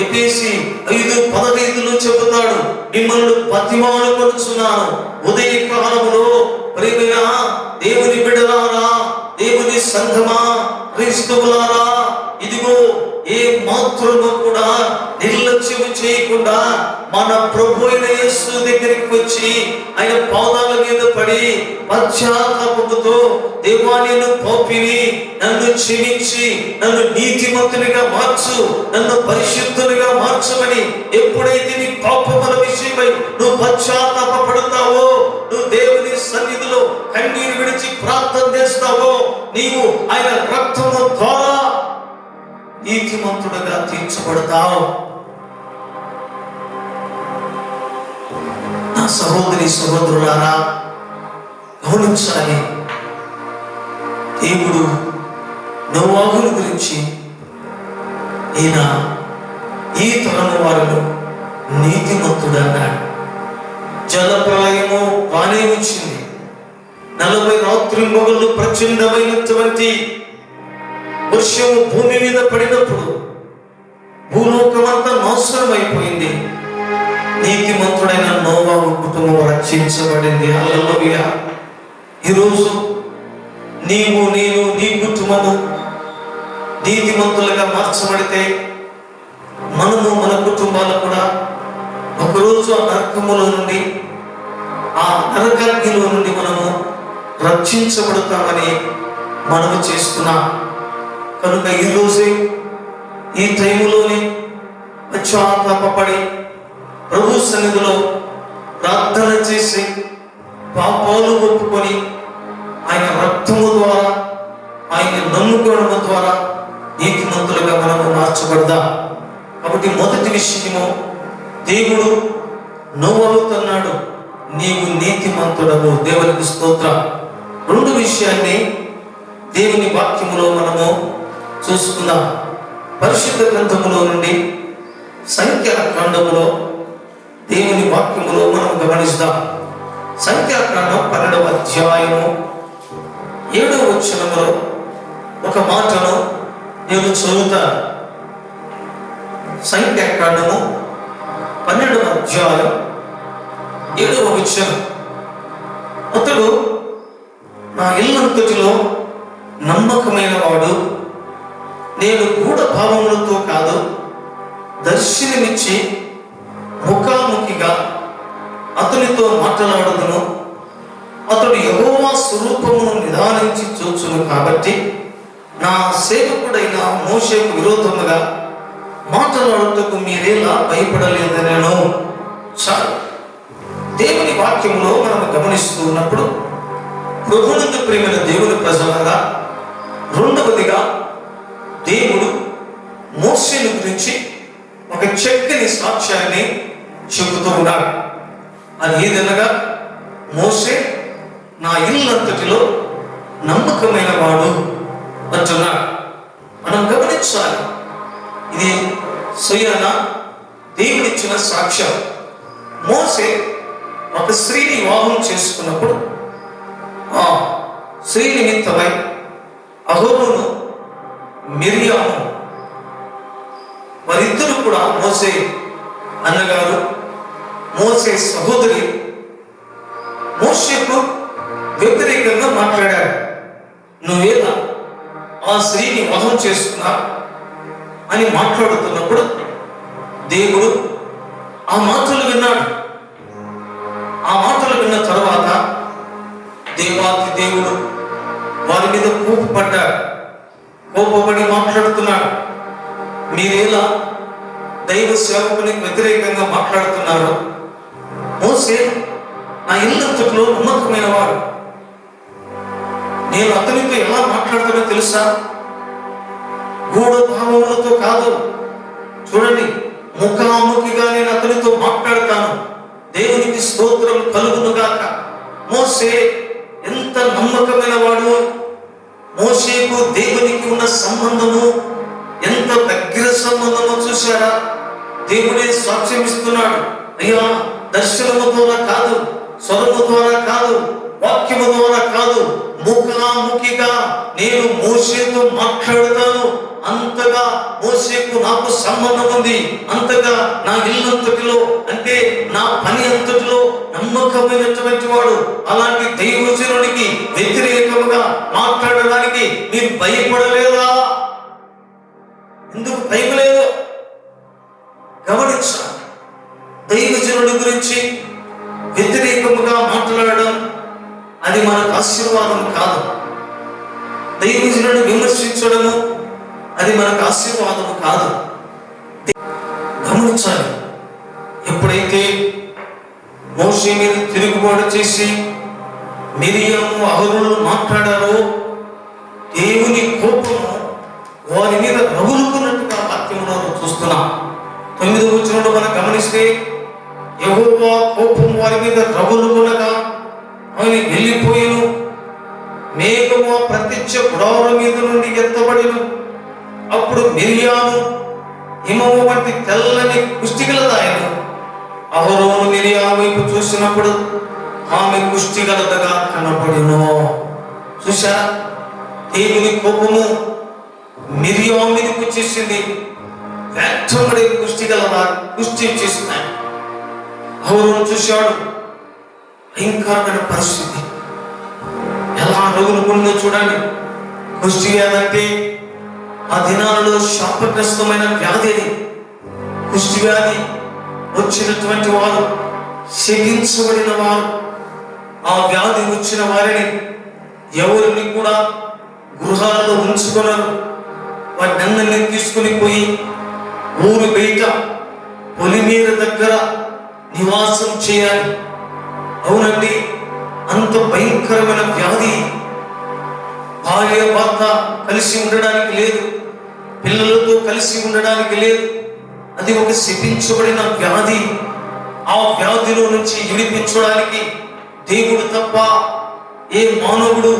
ఎఫెసీ 5:15 చెబుతాడు. మిమ్మల్ని బతిమాలుకొనుచున్నాను. ఉదయకాలములో ప్రియమైన దేవుని బిడ్డలారా, దేవుని సంఘమా, క్రీస్తువులారా, ఇదిగో ఏ మాత్రము కూడా నిర్లక్ష్యం చేయకుండా మన ప్రభు అయిన యేసు దగ్గరికి వచ్చి ఆయన పాదాల మీద పడి పశ్చాత్తాపముతో, దేవా నేను పాపిని, నన్ను క్షమించి నన్ను నీతిమంతునిగా మార్చు, నన్ను పరిశుద్ధునిగా మార్చమని ఎప్పుడైతే నీ పాపముల విషయమై నువ్వు పశ్చాత్తాప పడతావో, నువ్వు దేవుని సన్నిధిలో కన్నీరు విడిచి ప్రార్థన చేస్తావో, నీవు ఆయన రక్తము ద్వారా నీతిమంతుడుగా తీర్చబడతావు. నా సహోదరి సహోదరులారా, గమనించాలి. దేవుడు నోవాహును గురించి ఈయన ఈ తరము వారిలో నీతిమంతుడు అన్నాడు. జలప్రలయము బానే వచ్చింది. 40 రాత్రింబగళ్ళు ప్రచండమైనటువంటి వర్షము భూమి మీద పడినప్పుడు భూలోకమంతా నాశనం అయిపోయింది. నీతిమంతుడైన నోవాహు కుటుంబం రక్షించబడింది. హల్లెలూయా. ఈరోజు నీవు, నేను, నీ కుటుంబము నీతిమంతులుగా మార్చబడితే మనము, మన కుటుంబాలు కూడా ఒకరోజు ఆ నరకములో నుండి, ఆ నరకాగ్నిలో నుండి మనము రక్షించబడతామని మనము చేస్తున్నాం. కనుక ఈరోజే ఈ టైములోనే పశ్చాత్తాపపడి ప్రభు సన్నిధిలో ప్రార్థన చేసి పాపాలు ఒప్పుకొని ఆయన రక్తము ద్వారా, ఆయన నమ్ముకోవడం ద్వారా నీతిమంతులుగా మనము మార్చబడదాం. కాబట్టి మొదటి విషయము, దేవుడు నోవాహుతన్నాడు, నీవు నీతిమంతుడవు. దేవునికి స్తోత్రం. రెండు విషయాన్ని దేవుని వాక్యములో మనము చూసుకుందాం. పరిశుద్ధ గ్రంథములో నుండి సంఖ్యాకాండములో దేవుని వాక్యములో మనం గమనిస్తాం. సంఖ్యాకాండం 12వ అధ్యాయము 7వ వచనములో ఒక మాటను నేను చదువుతాను. సంఖ్యాకాండము 12వ అధ్యాయం 7వ వచనం. అతడు నా ఇల్లంతటిలో నమ్మకమైన వాడు, నేను గూఢ భావములతో కాదు దర్శనమిచ్చి ముఖాముఖిగా అతనితో మాట్లాడుదును. అతడు యెహోవా స్వరూపమును నిదానించి చూచును కాబట్టి నా సేవకుడైన మోషేకు విరోధముగా మాట్లాడుటకు మీరేలా భయపడలేదనేను. చాలు. దేవుని వాక్యంలో మనం గమనిస్తూ ఉన్నప్పుడు ప్రభునందు ప్రేమైన దేవుని ప్రజలారా, రెండవదిగా దేవుడు మోషేను గురించి ఒక చక్కని సాక్ష్యాన్ని చెబుతూ ఉన్నాడు. అది ఏదనగా, మోషే నా ఇల్లంతటిలో నమ్మకమైన వాడు అంటున్నాడు. మనం గమనించాలి, ఇది స్వయాన దేవుడిచ్చిన సాక్ష్యం. మోషే ఒక స్త్రీని వివాహం చేసుకున్నప్పుడు ఆ స్త్రీ నిమిత్తమై అహరోను, మిరియాము వారిద్దరు కూడా మోసే అన్నగారు, మోసే సహోదరి మోషేకు వ్యతిరేకంగా మాట్లాడారు. నువ్వేలా ఆ స్త్రీని వివాహం చేసుకున్నా అని మాట్లాడుతున్నప్పుడు దేవుడు ఆ మాటలు విన్నాడు. ఆ మాటలు విన్న తరువాత దేవాతి దేవుడు వారి మీద కోపపడ్డాడు. కోపపడి మాట్లాడుతున్నాడు, మీరేలా దైవ సేవకునికి వ్యతిరేకంగా మాట్లాడుతున్నారు? మోసే నా ఇల్లంతటిలో నమ్మకమైన వాడు, నేను అతనితో ఎలా మాట్లాడుతానో తెలుసా? గూఢ భావములతో కాదు, చూడండి, ముఖాముఖిగా నేను అతనితో మాట్లాడతాను, దేవునికి స్తోత్రం కలుగును గాక. మోషే ఎంత నమ్మకమైన వాడు! మోషేకు దేవునికి ఉన్న సంబంధము ఎంత దగ్గర సంబంధమో చూశారా? దేవుడే సాక్ష్యం ఇస్తున్నాడు, అయ్యా దర్శనము ద్వారా కాదు, స్వరము ద్వారా కాదు, వాక్యము ద్వారా కాదు, ముఖాముఖిగా నేను మోషేతో మాట్లాడతాను. అంతగా మోషేకు నాకు సంబంధం ఉంది, అంతగా నా ఇల్లంతటిలో అంటే నా పని అంతటిలో నమ్మకమైనటువంటి వాడు. అలాంటి దైవజనుడికి వ్యతిరేకముగా మాట్లాడడానికి మీరు భయపడలేదా? ఎందుకు భయపడలేదు? గమనించాలి, దైవజనుడి గురించి వ్యతిరేకముగా మాట్లాడడం అది మనకు ఆశీర్వాదం కాదు. దైవజనుడిని విమర్శించడము అది మనకు ఆశీర్వాదము కాదు. గమనించాలి, ఎప్పుడైతే మోషే మీద తిరుగుబాటు చేసి మిరియాము అహరోను మాట్లాడారో దేవుని కోపము వారి మీద రగులుకున్నట్టుగా వాక్యములో చూస్తున్నాం. 9వ వచనంలో మనం గమనిస్తే, యెహోవా కోపం వారి మీద రగులుకునగా ఆయన వెళ్ళిపోయిను, మేఘము ప్రత్యక్ష గుడారం మీద నుండి ఎత్తబడిను. అప్పుడు మిరియాము హిమము వంటి తెల్లని కుష్టిగలదాయను. అహరోను మిరియాము వైపు చూసినప్పుడు ఆమె కుష్టిగలదగా కనబడును. చూశారా? దేవుని కోపము మిరియాము మీదకి వచ్చేసింది. వెంటబడి కుష్టిగలదా కుష్టి చేసింది. అహరోను చూశాడు, భయంకరమైన పరిస్థితి ఎలా రగులుకుందో చూడండి. కుష్టి వ్యాధి ఆ దినాలలో శాపగ్రస్తమైన వ్యాధి. కుష్టి వ్యాధి వచ్చినటువంటి వారు శపించబడిన వారు. ఆ వ్యాధి వచ్చిన వారిని ఎవరిని కూడా గృహాలలో ఉంచుకున్నారు. వారిని అందరినీ తీసుకుని పోయి ఊరు బయట పొలిమేర దగ్గర నివాసం చేయాలి. అవునండి, అంత భయంకరమైన వ్యాధి. భార్య భర్త కలిసి ఉండడానికి లేదు, పిల్లలతో కలిసి ఉండడానికి లేదు. అది ఒక శపించబడిన వ్యాధి. ఆ వ్యాధిలో నుంచి విడిపించడానికి దేవుడు తప్ప ఏ మానవుడు,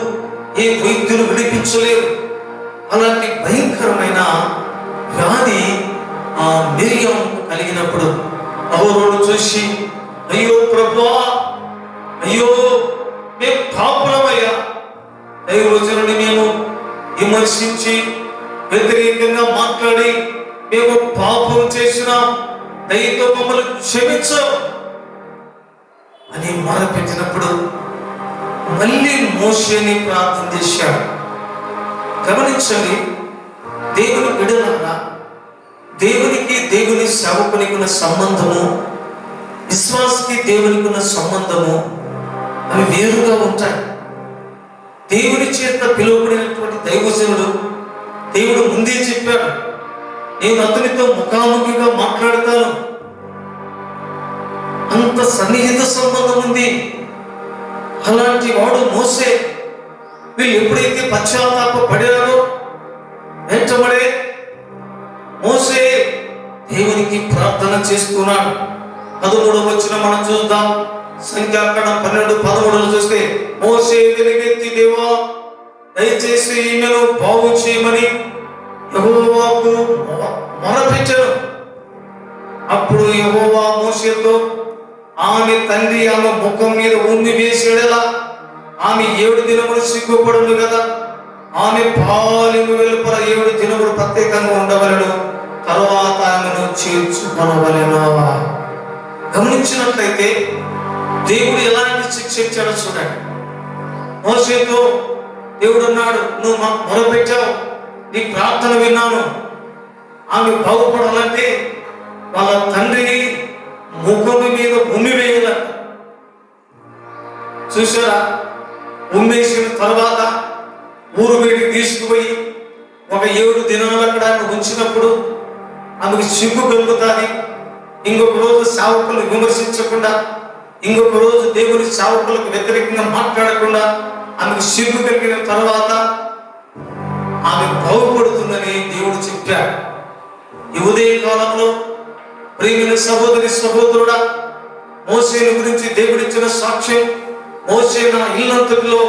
ఏ వైద్యులు విడిపించలేరు. అలాంటి భయంకరమైన వ్యాధి ఆ మిరియాముకు కలిగినప్పుడు అహరోను చూసి, అయ్యో ప్రభువా, అయ్యో మేము పాపులమయ్యా, దైవజనుడిని మేము విమర్శించి వ్యతిరేకంగా మాట్లాడి మేము పాపం చేసిన, దయతో మమ్మల్ని క్షమించు అని మొరపెట్టినప్పుడు మళ్ళీ మోషేని ప్రార్థన చేశాడు. గమనించండి, దేవుని బిడ్డలారా, దేవునికి దేవుని సేవకునికి ఉన్న సంబంధము, విశ్వాసకి దేవునికి ఉన్న సంబంధము అవి వేరుగా ఉంటాయి. దేవుని చేత పిలువబడినటువంటి దైవజనుడు దేవుడు ముందే చెప్పాడు, నేను అతనితో ముఖాముఖిగా మాట్లాడతాను. అంత సన్నిహిత సంబంధం ఉంది. అలాంటి వాడు మోసే. వీళ్ళు ఎప్పుడైతే పశ్చాత్తాప పడారో వెంటబడే మోసే దేవునికి ప్రార్థన చేస్తున్నాడు. 13వ వచనం మనం చూద్దాం. సంఖ్యాకాండం 12:13 చూస్తే, మోసే వెలుగెత్తి, దేవా దయచేసి ఈమెను బాగు చేయమని యెహోవాకు మొరపెట్టాడు. అప్పుడు యెహోవా మోషేతో, ఆమె తండ్రి ఆమె ముఖం మీద ఉమ్మి వేసేడలా ఆమె 7 దినములు సిగ్గుపడును కదా. ఆమె పాలిము వెలుపల 7 దినములు ప్రత్యేకంగా ఉండవలను, తర్వాత ఆమెను చేర్చుకొనవలెను. గమనించినట్లయితే దేవుడు ఎలాంటి శిక్ష ఇచ్చాడో చూడండి. మోషేతో దేవుడు అన్నాడు, నువ్వు మొరపెట్టావు, నీ ప్రార్థన విన్నాను. ఆమె బాగుపడాలంటే వాళ్ళ తండ్రిని ముఖము మీద ఉమ్మి వేయాలంట. చూసారా? ఉమ్మేసిన తర్వాత ఊరు బయటికి తీసుకుపోయి ఒక 7 దినాలు అక్కడ ఉంచినప్పుడు ఆమెకు సిగ్గు కలుగుతుంది. ఇంకొక రోజు సేవకులు విమర్శించకుండా, ఇంకొక రోజు దేవుని సేవకులకు వ్యతిరేకంగా మాట్లాడకుండా ఆమెకు సిగ్గు కలిగిన తర్వాత ఆమె బాగుపడుతుందని దేవుడు చెప్పాడు. ఈ ఉదయ కాలంలో ప్రియమైన సహోదరి సహోదరుడా, మోసేను గురించి దేవుడిచ్చిన సాక్ష్యం, మోసే నా ఇల్లంతటిలో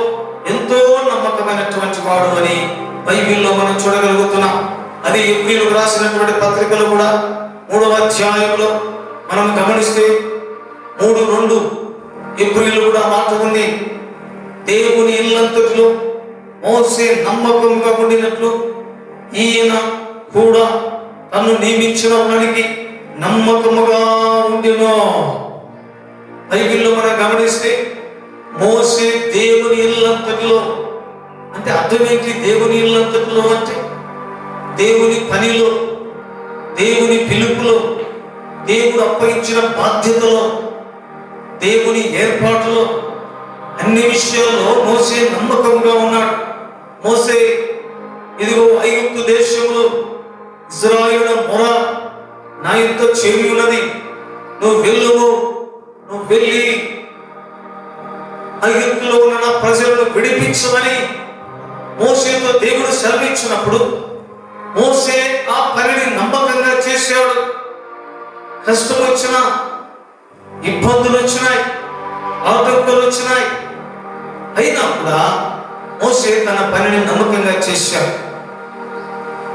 ఎంతో నమ్మకమైనటువంటి వాడు అని బైబిల్లో మనం చూడగలుగుతున్నాం. అది ఎబ్రీయులకు రాసినటువంటి పత్రికలు కూడా 3వ అధ్యాయంలో మనం గమనిస్తే 3:2 ఎబ్రీయులు కూడా మాట ఉంది. దేవుని ఇల్లంతటిలో మోసే నమ్మకంగా ఉండినట్లు ఈయన కూడా తను నియమించిన వానికి నమ్మకముగా ఉండినో. బైబిల్లో మనం గమనిస్తే మోసే దేవుని ఇల్లంతటిలో అంటే అర్థం ఏంటి? దేవుని ఇల్లంతటిలో అంటే దేవుని పనిలో, దేవుని పిలుపులో, దేవుడు అప్పగించిన బాధ్యతలో, దేవుని ఏర్పాటులో, అన్ని విషయాల్లో మోసే నమ్మకంగా ఉన్నాడు. మోసే ఇదిగో ఐగుప్తు దేశంలో ఇశ్రాయేలుల మొర నా ఇంత చెవి ఉన్నది, నువ్వు వెళ్ళుము, నువ్వు వెళ్ళి ఐగుప్తులో ఉన్న నా ప్రజలను విడిపించమని మోసేతో దేవుడు సెలవిచ్చినప్పుడు మోసే ఆ పనిని నమ్మకంగా చేశాడు. కష్టం వచ్చినా, ఇబ్బందులు వచ్చినాయి, ఆటంకాలు వచ్చినాయి, అయినా కూడా మోసే తన పనిని నమ్మకంగా చేశాడు.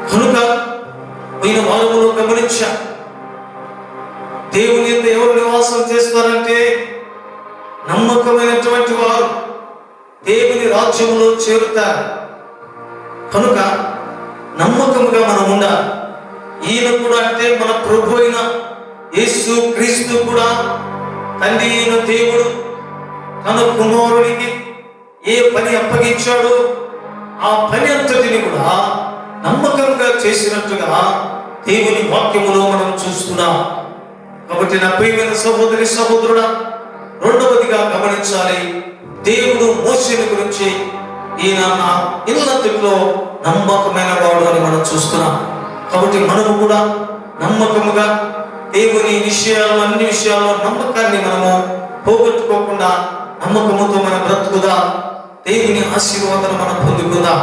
కనుక పోయిన వారములో గమనించా, దేవుని యందు ఎవరు నివాసం చేస్తారంటే నమ్మకమైనటువంటి వారు దేవుని రాజ్యములో చేరుతారు. కనుక నమ్మకముగా మనం ఉండాలి. ఈయన కూడా అంటే మన ప్రభు అయిన యేసు క్రీస్తు కూడా తండ్రి అయిన దేవుడు తన కుమారునికి ఏ పని అప్పగించాడో ఆ పని అంతటిని కూడా నమ్మకంగా చేసినట్టుగా దేవుని వాక్యములో మనం చూస్తున్నాం. కాబట్టి నా ప్రియమైన సహోదరి సహోదరుడా, రెండవదిగా గమనించాలి, దేవుడు మోసేని గురించి ఈయన నా ఇల్లంతటిలో నమ్మకమైన వాడు అని మనం చూస్తున్నాం. కాబట్టి మనము కూడా నమ్మకముగా దేవుని విషయాలు, అన్ని విషయాల్లో నమ్మకాన్ని మనము పోగొట్టుకోకుండా నమ్మకముతో మనం బ్రతుకుదా, దేవుని ఆశీర్వాదాన్ని మనం పొందుకుందా.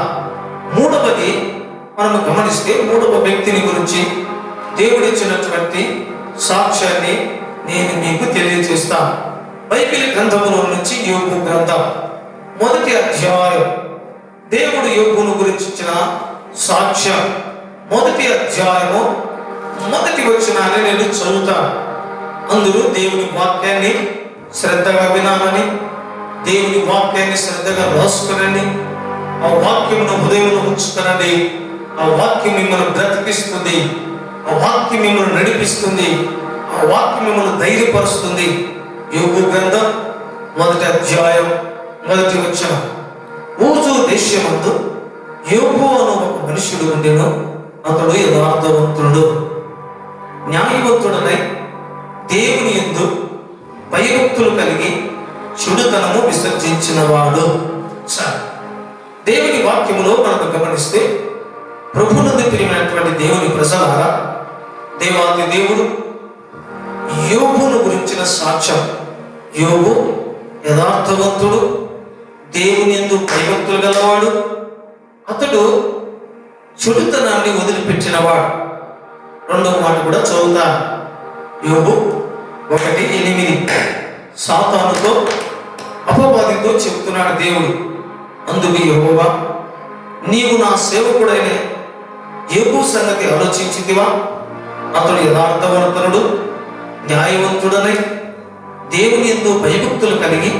మూడవది మనము గమనిస్తే, మూడవ వ్యక్తిని గురించి దేవుడిచ్చినటువంటి సాక్ష్యాన్ని నేను మీకు తెలియజేస్తాను. బైబిల్ గ్రంథములో నుంచి యోబు గ్రంథం 1వ అధ్యాయం. దేవుడు యోబును గురించి ఇచ్చిన సాక్ష్యం 1వ అధ్యాయము 1వ వచనాన్ని నేను చదువుతాను. అందరూ దేవుని వాక్యాన్ని శ్రద్ధగా వినాలని, దేవుని వాక్యాన్ని శ్రద్ధగా రాసుకునండి. ఆ వాక్యమును హృదయంలో ఉంచుకునండి. ఆ వాక్యం మిమ్మల్ని బ్రతికిస్తుంది, ఆ వాక్యం మిమ్మల్ని నడిపిస్తుంది, ఆ వాక్యం మిమ్మల్ని ధైర్యపరుస్తుంది. యోబు గ్రంథం 1వ అధ్యాయం 1వ వచనం. ఊజు దేశమందు యోబు అను ఒక మనుషుడు ఉండెను. అతడు యథార్థవంతుడు, న్యాయవంతుడనై దేవుని యందు భయభక్తులు కలిగి చెడుతనము విసర్జించిన వాడు. దేవుని వాక్యములో మనకు గమనిస్తే, ప్రభునందు ప్రియమైనటువంటి దేవుని ప్రజలారా, దేవాది దేవుడు యోబును గురించిన సాక్ష్యం. యోబు యథార్థవంతుడు, దేవుని యందు భయభక్తులు గలవాడు, అతడు చెడుతనాన్ని వదిలిపెట్టినవాడు. రెండవ మాట కూడా చదువుతాను. యోబు 1:8. సాతానుతో అపవాదితో చెప్తున్నాడు దేవుడు. అందుకు యెహోవా, నీవు నా సేవకుడైన యోబు సంగతి ఆలోచించితివా? అతడు యథార్థవంతుడు, న్యాయవంతుడనై దేవుని యందు భయభక్తులు కలిగి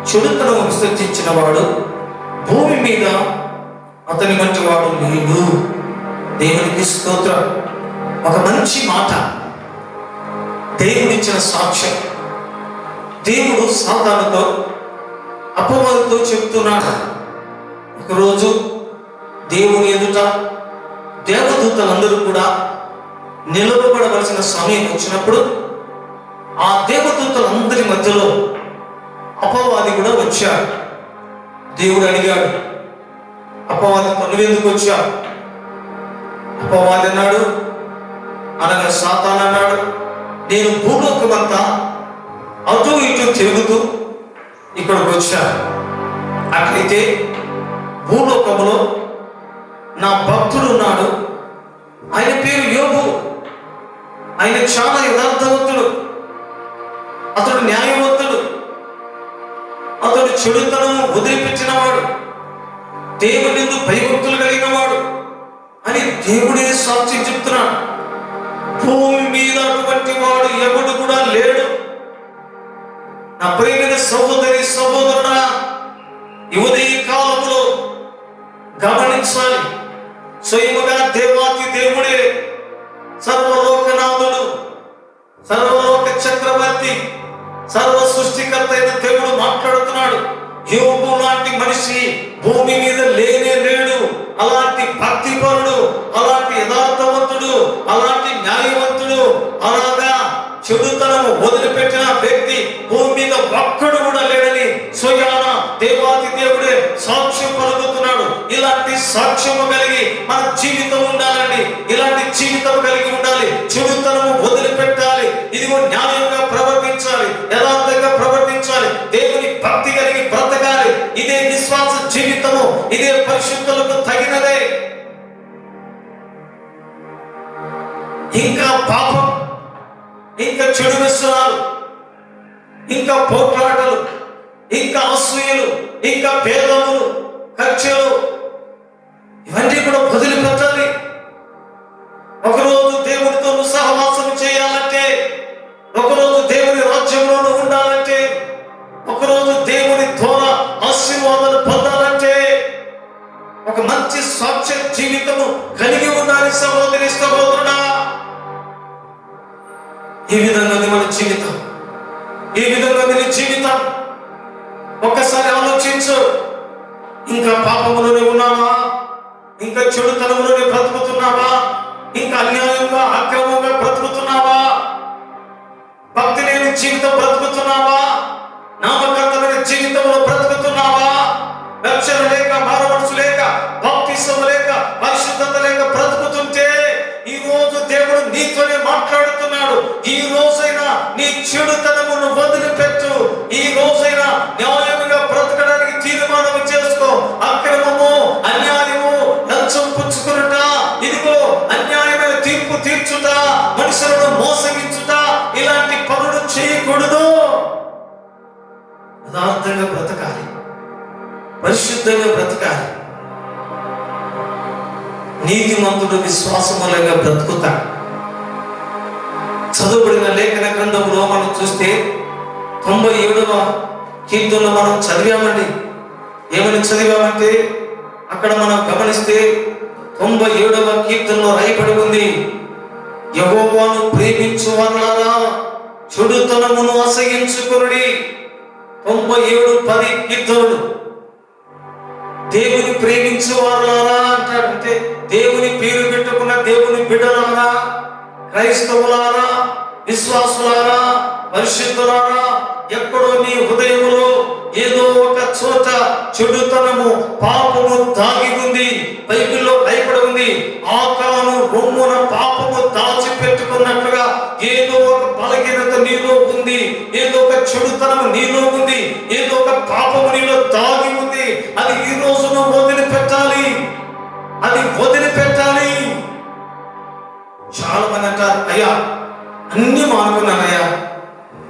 చెడుతనం విసర్జించిన వాడు, భూమి మీద అతని వంటి వాడు లేడు. దేవునికి స్తోత్రం. ఒక మంచి మాట, దేవుడిచ్చిన సాక్ష్యం. దేవుడు సాతానుతో అపవాదితో చెప్తున్నాడు. ఒకరోజు దేవుని ఎదుట దేవదూతలందరూ కూడా నిలవబడవలసిన సమయం వచ్చినప్పుడు ఆ దేవదూతలందరి మధ్యలో అపవాది కూడా వచ్చాడు. దేవుడు అడిగాడు, అపవాదితో నువ్వెందుకు వచ్చావు? అపవాది అన్నాడు, అనగా సాతాను అన్నాడు, నేను భూలోకమంతా అటు ఇటు తిరుగుతూ ఇక్కడికి వచ్చా. అట్లయితే భూలోకములో నా భక్తుడు ఉన్నాడు, ఆయన పేరు యోబు. ఆయన చాలా యథార్థవంతుడు, అతడు న్యాయవంతుడు, అతడు చెడుతనము వదిలిపెట్టినవాడు, దేవుని యందు భయభక్తులు కలిగిన వాడు అని దేవుడే సాక్ష్యం చెప్తున్నాడు. భూమి మీద అటువంటి వాడు ఎవడు కూడా లేడు. నా ప్రియమైన సహోదరి సహోదరుడా, ఈ కాలంలో గమనించాలి. స్వయముగా దేవాతి దేవుడే, సర్వలోకనాథుడు, సర్వలోక చక్రవర్తి, సర్వ సృష్టికర్త అయిన దేవుడు మాట్లాడుతున్నాడు. యోబు లాంటి మనిషి భూమి మీద లేనే లేడు. అలాంటి భక్తిపరుడు, అలాంటి యథార్థవంతుడు, అలాంటి న్యాయవంతుడు, అలాగా చెడుతనము వదిలిపెట్టిన వ్యక్తి భూమి మీద ఒక్కడు కూడా లేడని స్వయాన దేవాతి దేవుడే సాక్ష్యం పలుకుతున్నాడు. ఇలాంటి సాక్ష్యము కలిగి మన జీవితం ఉండాలండి. ఇలాంటి జీవితం కలిగి ఉండాలి. చెడుతనము వదిలిపెట్టాలి. ఇదిగో న్యాయంగా ప్రవర్తించాలి, యథార్థంగా ప్రవర్తించాలి, దేవుని భక్తి కలిగి బ్రతకాలి. ఇదే విశ్వాస జీవితము, ఇదే పరిశుద్ధులకు తగినదే. ఇంకా పాపం, ఇంకా చెడు వ్యసనాలు, ఇంకా పోట్లాటలు, ఇంకా అసూయలు, ఇంకా భేదములు, కక్షలు, ఇవన్నీ కూడా వదిలిపెట్టాలి. ఒకరోజు దేవునితో సహవాసం చేయాలంటే, ఒకరోజు దేవుని రాజ్యంలో ఉండాలంటే, ఒకరోజు దేవుని ద్వారా ఆశీర్వాదాలు పొందాలంటే ఒక మంచి సాక్ష్య జీవితము కలిగి ఉండాలి. సహోదరి సహోదరుడా, ఈ విధంగా మన జీవితం, ఈ విధంగా నీ జీవితం ఒక్కసారి ఆలోచించు. ఇంకా పాపములోనే ఉన్నావా? ఇంకా చెడుతనంలోనే బ్రతుకుతున్నావా? ఇంకా అన్యాయంగా అక్రమంగా బ్రతుకుతున్నావా? భక్తి లేని జీవితం బ్రతుకుతున్నావా? నామకార్థమైన జీవితంలో బ్రతుకుతున్నావా? రక్షణ లేక, మారమనసు లేక, బాప్తిసం లేక, పరిశుద్ధత లేక బ్రతుకుతుంటే ఈ రోజు దేవుడు నీతోనే మాట్లాడుతున్నాడు. ఈ రోజైనా నీ చెడుతనమును వదిలిపెట్టు. ఈ రోజైనా న్యాయముగా బ్రతకడానికి తీర్మానం చేసుకో. అక్రమము, అన్యాయము, లంచం పుచ్చుకునుట, ఇదిగో అన్యాయమైన తీర్పు తీర్చుట, మనుషులను మోసగించుట, ఇలాంటి పనులు చేయకూడదు. యథార్థంగా బ్రతకాలి, పరిశుద్ధంగా బ్రతకాలి. నీతిమంతుడు విశ్వాసములంగా బ్రతుకుతాడు. చదువుబడిన లేఖన గ్రంథంలో మనం చూస్తే 97వ కీర్తనలో మనం చదివామండి. ఏమని చదివామంటే అక్కడ మనం గమనిస్తే 97వ కీర్తనలో రాయబడి ఉంది, యెహోవాను ప్రేమించు వారులారా చెడుతనమును అసహించుకొనుడి. 97:10 కీర్తనలు. దేవుని ప్రేమించు వారులారా అంటాడు. అంటే దేవుని పేరు పెట్టుకున్న దేవుని బిడ్డలారా, క్రైస్తవులారా, విశ్వాసులారా, పరిశుద్ధులారా, ఎక్కడో నీ హృదయములో ఏదో ఒక చోట చెడుతనము, పాపము దాగి ఉంది. బైబిల్లో రాయబడి ఉంది, ఆకాను రొమ్మున పాపము దాచిపెట్టుకున్నట్లుగా ఏదో ఒక బలహీనత నీలో ఉంది, ఏదో ఒక చెడుతనము నీలో ఉంది, ఏదో ఒక పాపము నీలో దాగి ఉంది. అది ఈ రోజును వదిలిపెట్టాలి, అది వదిలిపెట్టాలి. చాలా మంది అంటారు, అయ్యా అన్ని మానుకున్నానయ్యా,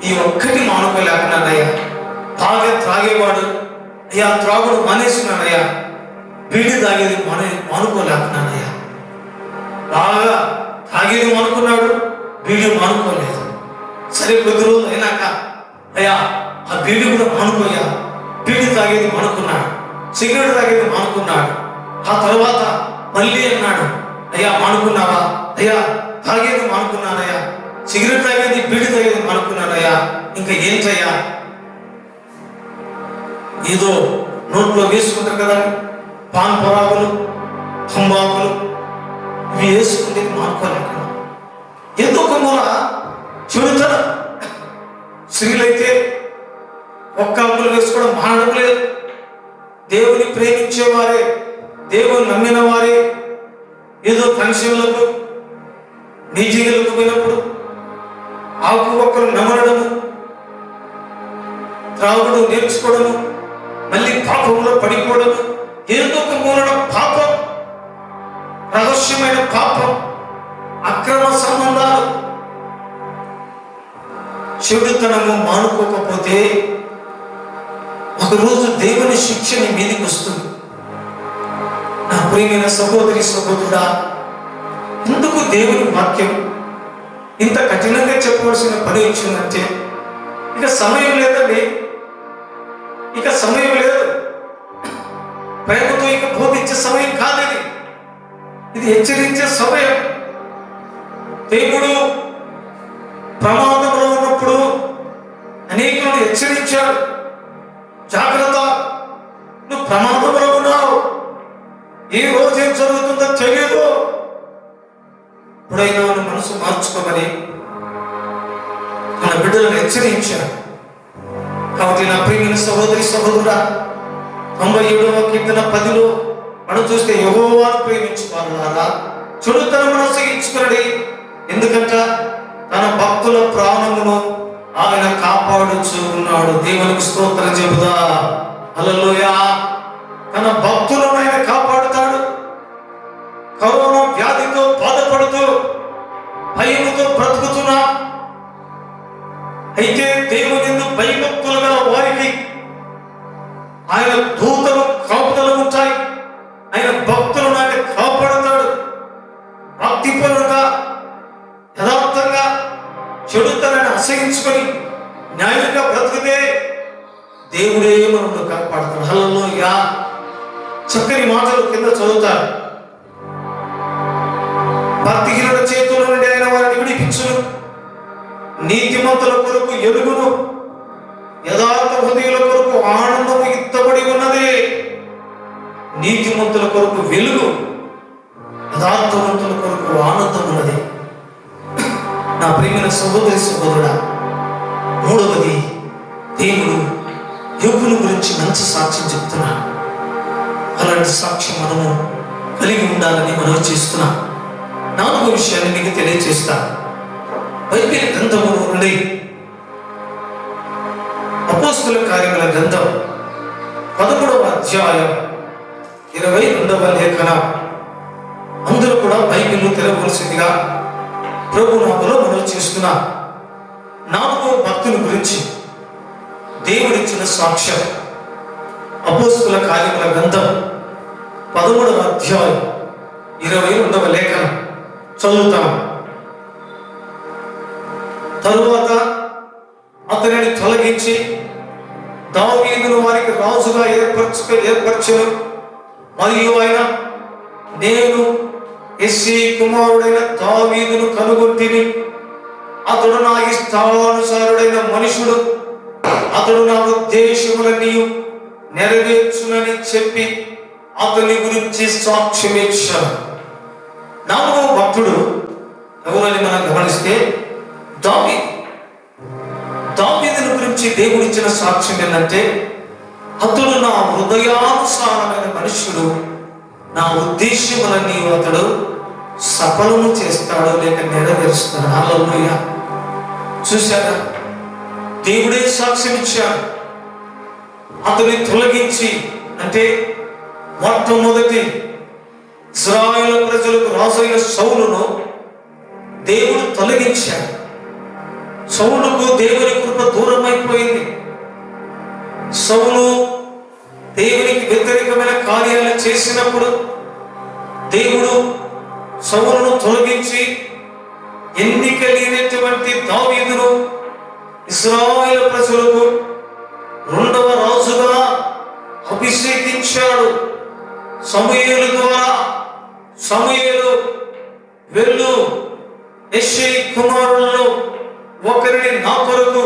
ఈ ఒక్కటి మానుకోలేకున్నానయ్యా. త్రాగేవాడు అయ్యా త్రాగుడు మానేస్తున్నానయ్యా, బీడి తాగేది మానుకోలేకున్నానయ్యా. బాగా తాగేది మానుకున్నాడు, బీడి మానుకోలేదు. సరే కొద్ది రోజులు అయినాక అయ్యా ఆ బీడి కూడా మానుకోయా, బీడి తాగేది మానుకున్నాడు, సిగరెట్ తాగేది మానుకున్నాడు. ఆ తర్వాత మళ్ళీ అన్నాడు, అయ్యా మానుకున్నావా? అయ్యా తాగేది మానుకున్నానయ్యా, సిగరెట్ తాగేది, బీడి తాగేది మానుకున్నానయ్యా, ఇంకా ఏంటయ్యా? ఏదో నోట్లో వేసుకుంటారు కదా పాన్ పొరాకులు, తంబాకులు, ఇవి వేసుకుంటే మానుకోలేక ఏదో ఒక మూల చెడుతనం. స్త్రీలైతే ఒక్క అమ్ములు వేసుకోవడం మానడం లేదు. దేవుని ప్రేమించేవారే, దేవుని నమ్మిన వారే ఏదో ఫంక్షన్లకు, మీటింగులకు పోయినప్పుడు ఆకు ఒక్కరు నమలడము, త్రాగుడు నేర్చుకోవడము, మళ్ళీ పాపంలో పడిపోవడము, ఏదో ఒక మూలన పాపం, రహస్యమైన పాపం, అక్రమ సంబంధాలు, చెడుతనము మానుకోకపోతే ఒకరోజు దేవుని శిక్ష నీ మీదకి వస్తుంది. నా ప్రియమైన సహోదరి సహోదరుడా, ఎందుకు దేవుని వాక్యం ఇంత కఠినంగా చెప్పవలసిన పని వచ్చిందంటే, ఇక సమయం లేదండి, ఇక సమయం లేదు. ప్రేమతో ఇక బోధించే సమయం కాదని, ఇది హెచ్చరించే సమయం. దేవుడు ప్రమాదంలో ఉన్నప్పుడు అనేకులను హెచ్చరించాడు, జాగ్రత్త, నువ్వు ప్రమాదంలో ఉన్నావు, ఈ రోజు ఏం జరుగుతుందో తెలియదు, ఇప్పుడైనా మనసు మార్చుకోమని తన బిడ్డలను హెచ్చరించాడు. కాబట్టి నా ప్రియమైన సహోదరి సహోదరుడా, 97వ కీర్తన 10లో మనం చూస్తే, యెహోవాను ప్రేమించువారులారా చెడుతనమును అసహించుకొనుడి, ఎందుకంటే తన భక్తుల ప్రాణమును ఆయన కాపాడుచు ఉన్నాడు. దేవునికి స్తోత్రం చెబుదా. హల్లెలూయా. తన భక్తులను ఆయన కాపాడుతాడు. కరోనా వ్యాధితో బాధపడుతూ భయముతో బ్రతుకుతున్నా, అయితే దేవుని యందు భయభక్తులుగా వారికి ఆయన దూతలు కాపుదలు ఉంటాయి. ఆయన భక్తులను ఆయన కాపాడుతాడు. భక్తిపరులుగా యథార్థంగా చెడుతనాన్ని అసహించుకొని న్యాయంగా బ్రతికితే దేవుడే మనల్ని కాపాడుతాడు. హల్లెలూయా. చక్కని మాటలు కింద చదువుతారు. భక్తిహీనుల చేతుల నుండి ఆయన వారిని విడిపించును, నీతిమంతుల కొరకు ఎలుగును, యథార్థ హృదయుల కొరకు ఆనందము ఇత్తబడి ఉన్నది. నీతిమంతుల కొరకు వెలుగు, యథార్థవంతుల కొరకు ఆనందం ఉన్నది. నా ప్రియమైన సహోదరి సహోదరుడా, మూడవది, దేవుడు యోబును గురించి మంచి సాక్ష్యం చెప్తున్నాడు. అలాంటి సాక్ష్యం మనము కలిగి ఉండాలని మనం చేస్తున్నాం. 4వ విషయాన్ని మీకు తెలియజేస్తా. బైబిల్ గ్రంథము నుండి అపోస్తలుల కార్యముల గ్రంథం 13వ అధ్యాయం 22వ లేఖనం. అందరూ కూడా బైబిల్ను తెరవలసిందిగా ప్రభు నామములో మనం చేస్తున్నా. 4వ భక్తుని గురించి దేవుడిచ్చిన సాక్ష్యం. అపోస్తలుల కార్యముల గ్రంథం 13వ అధ్యాయం 22వ లేఖనం చదువుతాం. తరువాత అతనిని తొలగించి దావీదును వారికి రాజుగా ఏర్పరచెను. మరియు ఆయన, నేను యెష్షయి కుమారుడైన దావీదును కనుగొంటిని, అతడు నా ఇష్టానుసారుడైన మనుషుడు, అతడు నా ఉద్దేశములన్నీ నెరవేర్చునని చెప్పి అతని గురించి సాక్ష్యం ఇచ్చాను. 4వ భక్తుడు ఎవరని మనం గమనిస్తే దావీదును గురించి దేవుడిచ్చిన సాక్ష్యం ఏంటంటే, అతడు నా హృదయానుసారమైన మనుష్యుడు, నా ఉద్దేశములన్నీ అతడు సఫలము చేస్తాడు లేక నెరవేరుస్తాడు. హల్లెలూయా. చూశారా, దేవుడే సాక్ష్యం ఇచ్చాడు. అతని తొలగించి, అంటే మొట్టమొదటి ఇశ్రాయేలు ప్రజలకు రాజైన సౌలును దేవుడు తొలగించాడు. సౌలుకు దేవుని కృప దూరం అయిపోయింది. సౌలు దేవునికి వ్యతిరేకమైన కార్యాలు చేసినప్పుడు దేవుడు సౌలును తొలగించి ఎన్నిక లేనటువంటి దావీదును ఇశ్రాయేలు ప్రజలకు 2వ రాజుగా అభిషేకించాడు. సమూయేలు ద్వారా, సమూయేలు వెళ్ళు, యెష్షయి కుమారులలో ఒకరిని నా కొరకు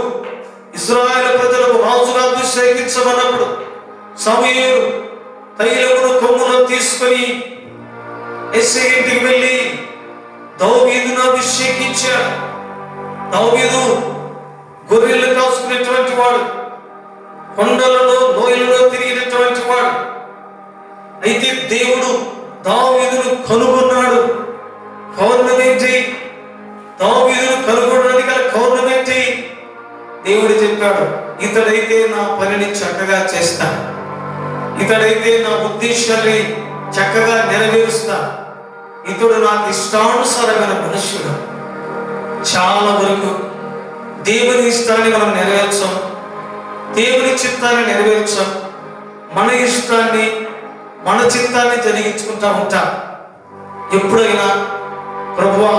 ఇశ్రాయేలు ప్రజలకు రాజుగా అభిషేకించమన్నప్పుడు సమూయేలు తైలమును కొమ్మును తీసుకొని యెష్షయి ఇంటికి వెళ్ళి దావీదును అభిషేకించాడు. దావీదు గొర్రెలు కాసుకునేటువంటి వాడు, కొండలలో లోయలలో తిరిగినటువంటి వాడు. అయితే దేవుడు దావీదును కనుగొన్నాడు. కారణం ఏంటి? దావీదును కనుగొనడానికి గల కారణం ఏంటి? దేవుడు చెప్పాడు, ఇతడైతే నా పనిని చక్కగా చేస్తా, ఇతడైతే నా ఉద్దేశాన్ని చక్కగా నెరవేరుస్తా, ఇతడు నాకు ఇష్టానుసారమైన మనుష్యుడు. చాలా వరకు దేవుని ఇష్టాన్ని మనం నెరవేర్చాం, దేవుని చిత్తాన్ని నెరవేర్చాం. మన ఇష్టాన్ని మన చిత్తాన్ని జరిగించుకుంటా ఉంటాం. ఎప్పుడైనా ప్రభువా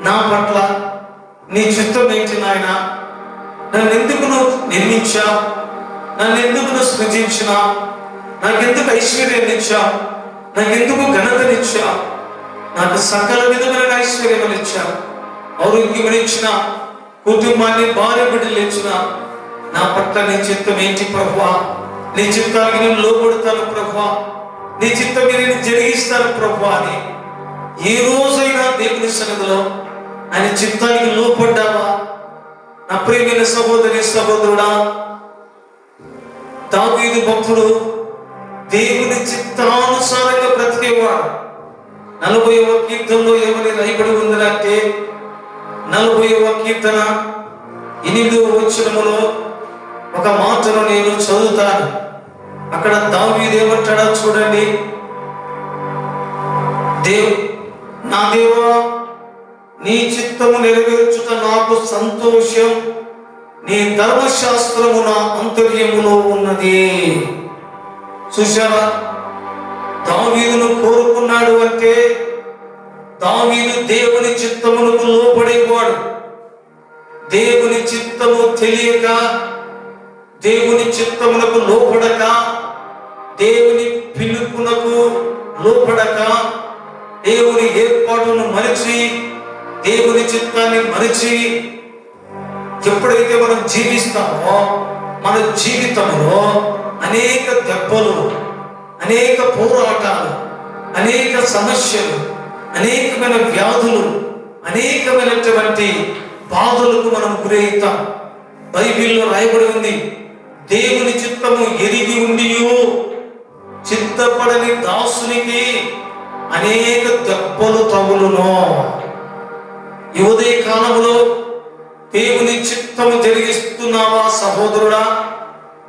నా పట్ల నీ చిత్తం ఏంటి నాయన, నన్ను ఎందుకు నువ్వు నిర్మించావు, నన్ను ఎందుకు నువ్వు సృజించినావు, నాకెందుకు ఐశ్వర్యాన్ని ఇచ్చావు, నాకెందుకు ఘనతనిచ్చావు, నాకు సకల విధమైన ఐశ్వర్యములు ఇచ్చావు, ఆరోగ్యం ఇచ్చిన, కుటుంబాన్ని భార్య బిడ్డలు ఇచ్చిన, నా పట్ల నీ చిత్తం ఏంటి ప్రభువా, నీ చిత్తానికి నేను లోబడతాను ప్రభువా, నీ చిత్తం నేను జరిగిస్తాను ప్రభువా అని ఏ రోజైనా దేవుని సన్నిధిలో ఆయన చిత్తానికి లోపడ్డావా? నా ప్రియమైన సహోదరి సహోదరుడా, దావీదు భక్తుడు దేవుని చిత్తానుసారంగా బ్రతికేవాడు. 40వ కీర్తనలో ఏమని రాయబడి ఉందంటే, 40వ కీర్తన 8వ వచనములో ఒక మాటను నేను చదువుతాను. అక్కడ దావీదు ఏమంటాడో చూడండి. నా దేవా, నీ చిత్తము నెరవేర్చుట నాకు సంతోషం, నీ ధర్మశాస్త్రము నా అంతర్యములో ఉన్నది. చూశారా, దావీదును కోరుకున్నాడు అంటే దావీదు దేవుని చిత్తమునకు లోబడేవాడు. దేవుని చిత్తము తెలియక, దేవుని చిత్తమునకు లోపడక, దేవుని పిలుపునకు లోపడక, దేవుని ఏర్పాటును మరిచి, దేవుని చిత్తాన్ని మరిచి ఎప్పుడైతే మనం జీవిస్తామో మన జీవితంలో అనేక దెబ్బలు, అనేక పోరాటాలు, అనేక సమస్యలు, అనేకమైన వ్యాధులు, అనేకమైనటువంటి బాధలకు మనం గురవుతాం. బైబిల్లో రాయబడి ఉంది, దేవుని చిత్తము ఎరిగి ఉండియు చిత్తపడని దాసునికి అనేక దెబ్బలు తగులును. ఈ ఉదయ కాలంలో దేవుని చిత్తము జరిగిస్తున్నావా సహోదరుడా?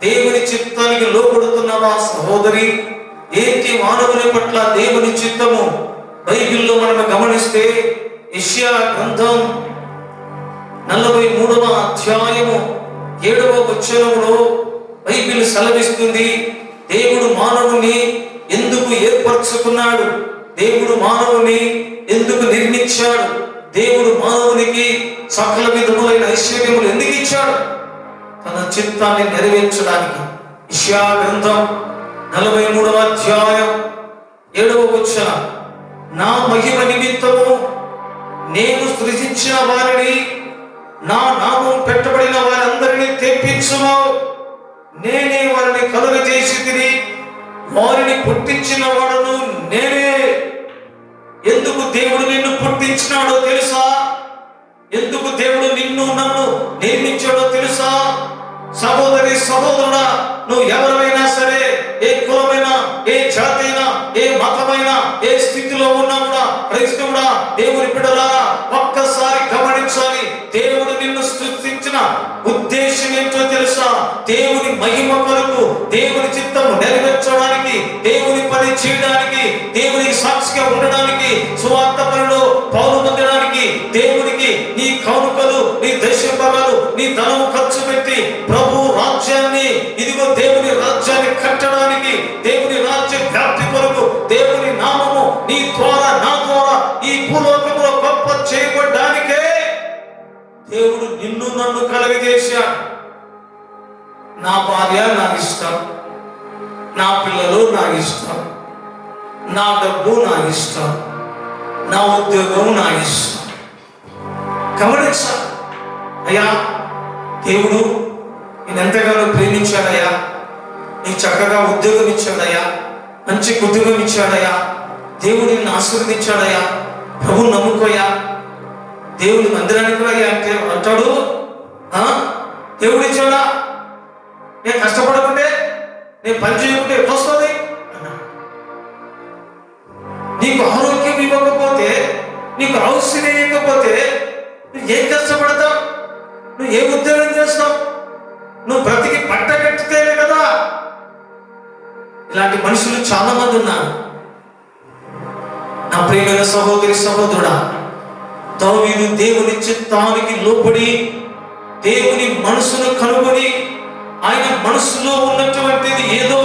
దేవుని చిత్తానికి లోబడుతున్నావా సహోదరి? ఏంటి మానవుని పట్ల దేవుని చిత్తము? బైబిల్లో మనం గమనిస్తే యెషయా గ్రంథం 43వ అధ్యాయము 7వ వచనములో బైబిల్ సెలవిస్తుంది, దేవుడు మానవుని ఎందుకు ఏర్పరచుకున్నాడు, దేవుడు మానవుని ఎందుకు నిర్మించాడు, దేవుడు మానవునికి సకల విధములైన ఐశ్వర్యములు ఎందుకు ఇచ్చాడు? తన చిత్తాన్ని నెరవేర్చడానికి. యెషయా గ్రంథం 43వ అధ్యాయం 7వ వచనం, నా మహిమ నిమిత్తము నేను సృజించిన వారిని, నా నామం పెట్టబడిన వారందరినీ తెప్పించును, నేనే వారిని కలుగజేసి తిని వారిని పుట్టించిన వాడును నేనే. ఎందుకు దేవుడు నిన్ను పుట్టించినాడో తెలుసా? ఎందుకు దేవుడు నిన్ను నన్ను నిర్మించాడో తెలుసా? సహోదరి సహోదరుడా, నువ్వు ఎవరైనా సరే, ఏ కులమైనా, ఏ జాతి అయినా, ఏ మతమైనా, ఏ స్థితిలో ఉన్నా కూడా, క్రైస్తవుడా, దేవుని బిడ్డలారా, ఒక్కసారి గమనించాలి. దేవుడు నిన్ను సృష్టించిన ఉద్దేశం ఏంటో తెలుసా? దేవుని మహిమ కొరకు, దేవుని చిత్తము నెరవేర్చడానికి, దేవుని పని చేయడానికి, దేవునికి సాక్షిగా ఉండడానికి, సువార్త పనిలో పాలు పొందడానికి, దేవునికి నీ కానుకలు, నీ దశంభాగాలు, నీ ధనము ఖర్చు పెట్టి ప్రభు రాజ్యాన్ని, ఇదిగో దేవుని రాజ్యాన్ని కట్టడానికి, దేవుని రాజ్య వ్యాప్తి కొరకు, దేవుని నామము నీ ద్వారా, నా ద్వారా ఈ భూలోకంలో గొప్ప చేయబడ్డానికే దేవుడు నిన్ను నన్ను కలుగజేశాడు. నా భార్య నాకు ఇష్టం, నా పిల్లలు నాకు ఇష్టం, నా డబ్బు నాకు ఇష్టం, నా ఉద్యోగం నాకు ఇష్టం. గమనించాలి. అయ్యా, దేవుడు నేను ఎంతగానో ప్రేమించాడయ్యా, నీకు చక్కగా ఉద్యోగం ఇచ్చాడయ్యా, మంచి కుటుంబం ఇచ్చాడయ్యా, దేవుడు నిన్ను ఆశీర్వదించాడయ్యా, ప్రభువు నమ్ముకోయా, దేవుని మందిరానికి అయ్యా అంటే అంటాడు, దేవుడు ఇచ్చాడా? నేను కష్టపడకుంటే, నేను పని చేయకుంటే ఎట్లా వస్తుంది? నీకు ఆరోగ్యం ఇవ్వకపోతే, నీకు ఔషధం ఇవ్వకపోతే నువ్వు ఏం కష్టపడతావు? నువ్వు ఏ ఉద్యోగం చేస్తావు? నువ్వు బ్రతికి పట్ట కట్టితేనే కదా. ఇలాంటి మనుషులు చాలా మంది ఉన్నారు. నా ప్రియమైన సహోదరి సహోదరుడా, దావీదు దేవుని చిత్తానికి లోబడి దేవుని మనసును కనుగొని ఆయన మనసులో ఉన్నటువంటిది ఏదో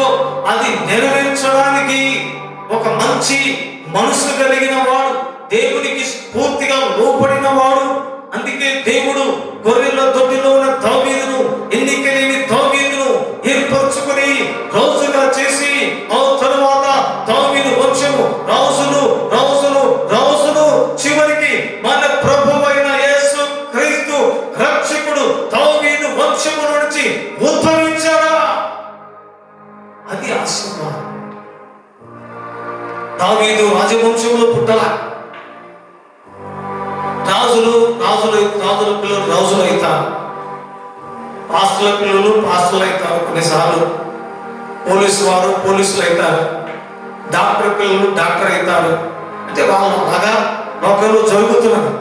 అది నెరవేర్చడానికి ఒక మంచి మనసు కలిగిన వాడు, దేవునికి పూర్తిగా లోపడిన వాడు. అందుకే దేవుడు గొర్రెల దొడ్డిలో ఉన్న దావీదును, ఎన్నికలేని దావీదును ఏర్పరచుకుని రాజుగా చేసి, ఆ తరువాత దావీదు వంశము రాజులు రాజులు రాజులు చివరికి మన ప్రభువైన యేసు క్రీస్తు రక్షకుడు దావీదు వంశము నుంచి ఉద్భవించాడా? అది ఆశీర్వాదం. దావీదు రాజవంశంలో పుట్టల. రాజుల పిల్లలు రాజులు అవుతారు, పాస్టుల పిల్లలు పాస్టులు అవుతారు, కొన్నిసార్లు పోలీసులు అవుతారు, డాక్టర్ పిల్లలు డాక్టర్ అవుతారు. అంటే వాళ్ళు బాగా లోకంలో జరుగుతున్నారు.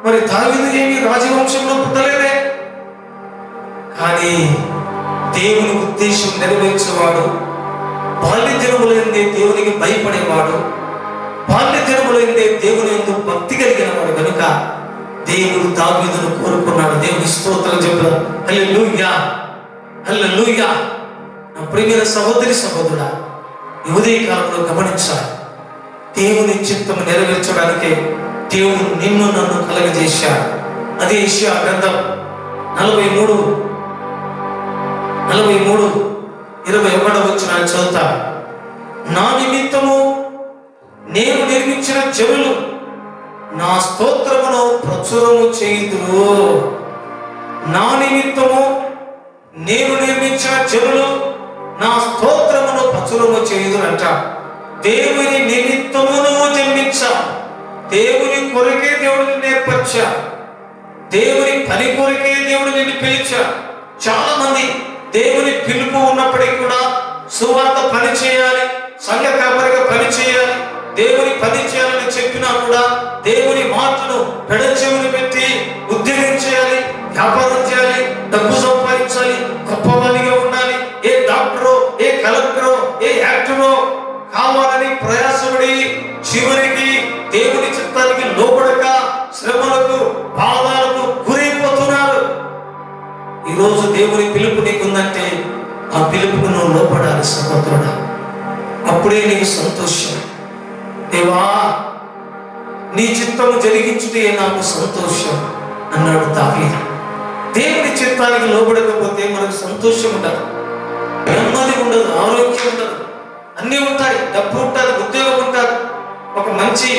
మరి దావీదు ఏమి రాజవంశంలో పుట్టలేదే, కానీ దేవుని ఉద్దేశం నెరవేర్చేవాడు, బాల్య దినములందే దేవునికి భయపడేవాడు, బాల్య దినములందే దేవుని యందు భక్తి కలిగిన వాడు కనుక దేవుడు దావీదును కోరుకున్నాడు. దేవుని స్తోత్రం చెప్తారు. హల్లెలూయా, హల్లెలూయా. నా ప్రియమైన సహోదరి సహోదరుడా, ఈ ఉదయకాలంలో గమనించాలి, దేవుని చిత్తము నెరవేర్చడానికే దేవుడు నిన్ను నన్ను కలగజేశాడు. అదే యెషయా గ్రంథం 43:21 చదువుతా. నా నిమిత్తము నేను నిర్మించిన చెరువులు నా స్తోత్రమును ప్రచురము చేయుదురు. నా నిమిత్తము నేను నిర్మించిన చెరువులు నా స్తోత్రమును ప్రచురము చేయుదురు అంట. దేవుని నిమిత్తమును జన్మించా, దేవుని కొరకే దేవుడిని నేర్పచ్చా, దేవుని పని కొరకే దేవుడు నిన్ను పిలిచా. చాలా మంది దేవుని పిలుపు ఉన్నప్పటికీ కూడా సువార్త పని చేయాలి, సంఘ కాపరిగా పని చేయాలి, దేవుని పని చేయాలని చెప్పినా కూడా దేవుని మాటను పెడచెవిని పెట్టి ఉద్యోగం చేయాలి, వ్యాపారం చేయాలి, డబ్బు సంపాదించాలి, గొప్పవాడిగా ఉండాలి, ఏ డాక్టరో ఏ కలెక్టరో ఏ యాక్టరో కావాలని ప్రయాసపడి చివరికి దేవుని చిత్తానికి లోబడక శ్రమలకు బాధలకు గురైపోతున్నారు. ఈరోజు దేవుని పిలుపు నీకుందంటే ఆ పిలుపుకు నువ్వు లోపడాలి సహోదరుడా, అప్పుడే నీకు సంతోషం. దేవా, నీ చిత్తము జరిగించుటే నాకు సంతోషం అన్నాడు దావీదు. దేవుని చిత్తానికి లోబడకపోతే మనకు సంతోషం ఉండదు, నెమ్మది ఉండదు, ఆరోగ్యం ఉండదు. అన్నీ ఉంటాయి, డబ్బు ఉంటుంది, ఉద్యోగం ఉంటుంది, ఒక మంచి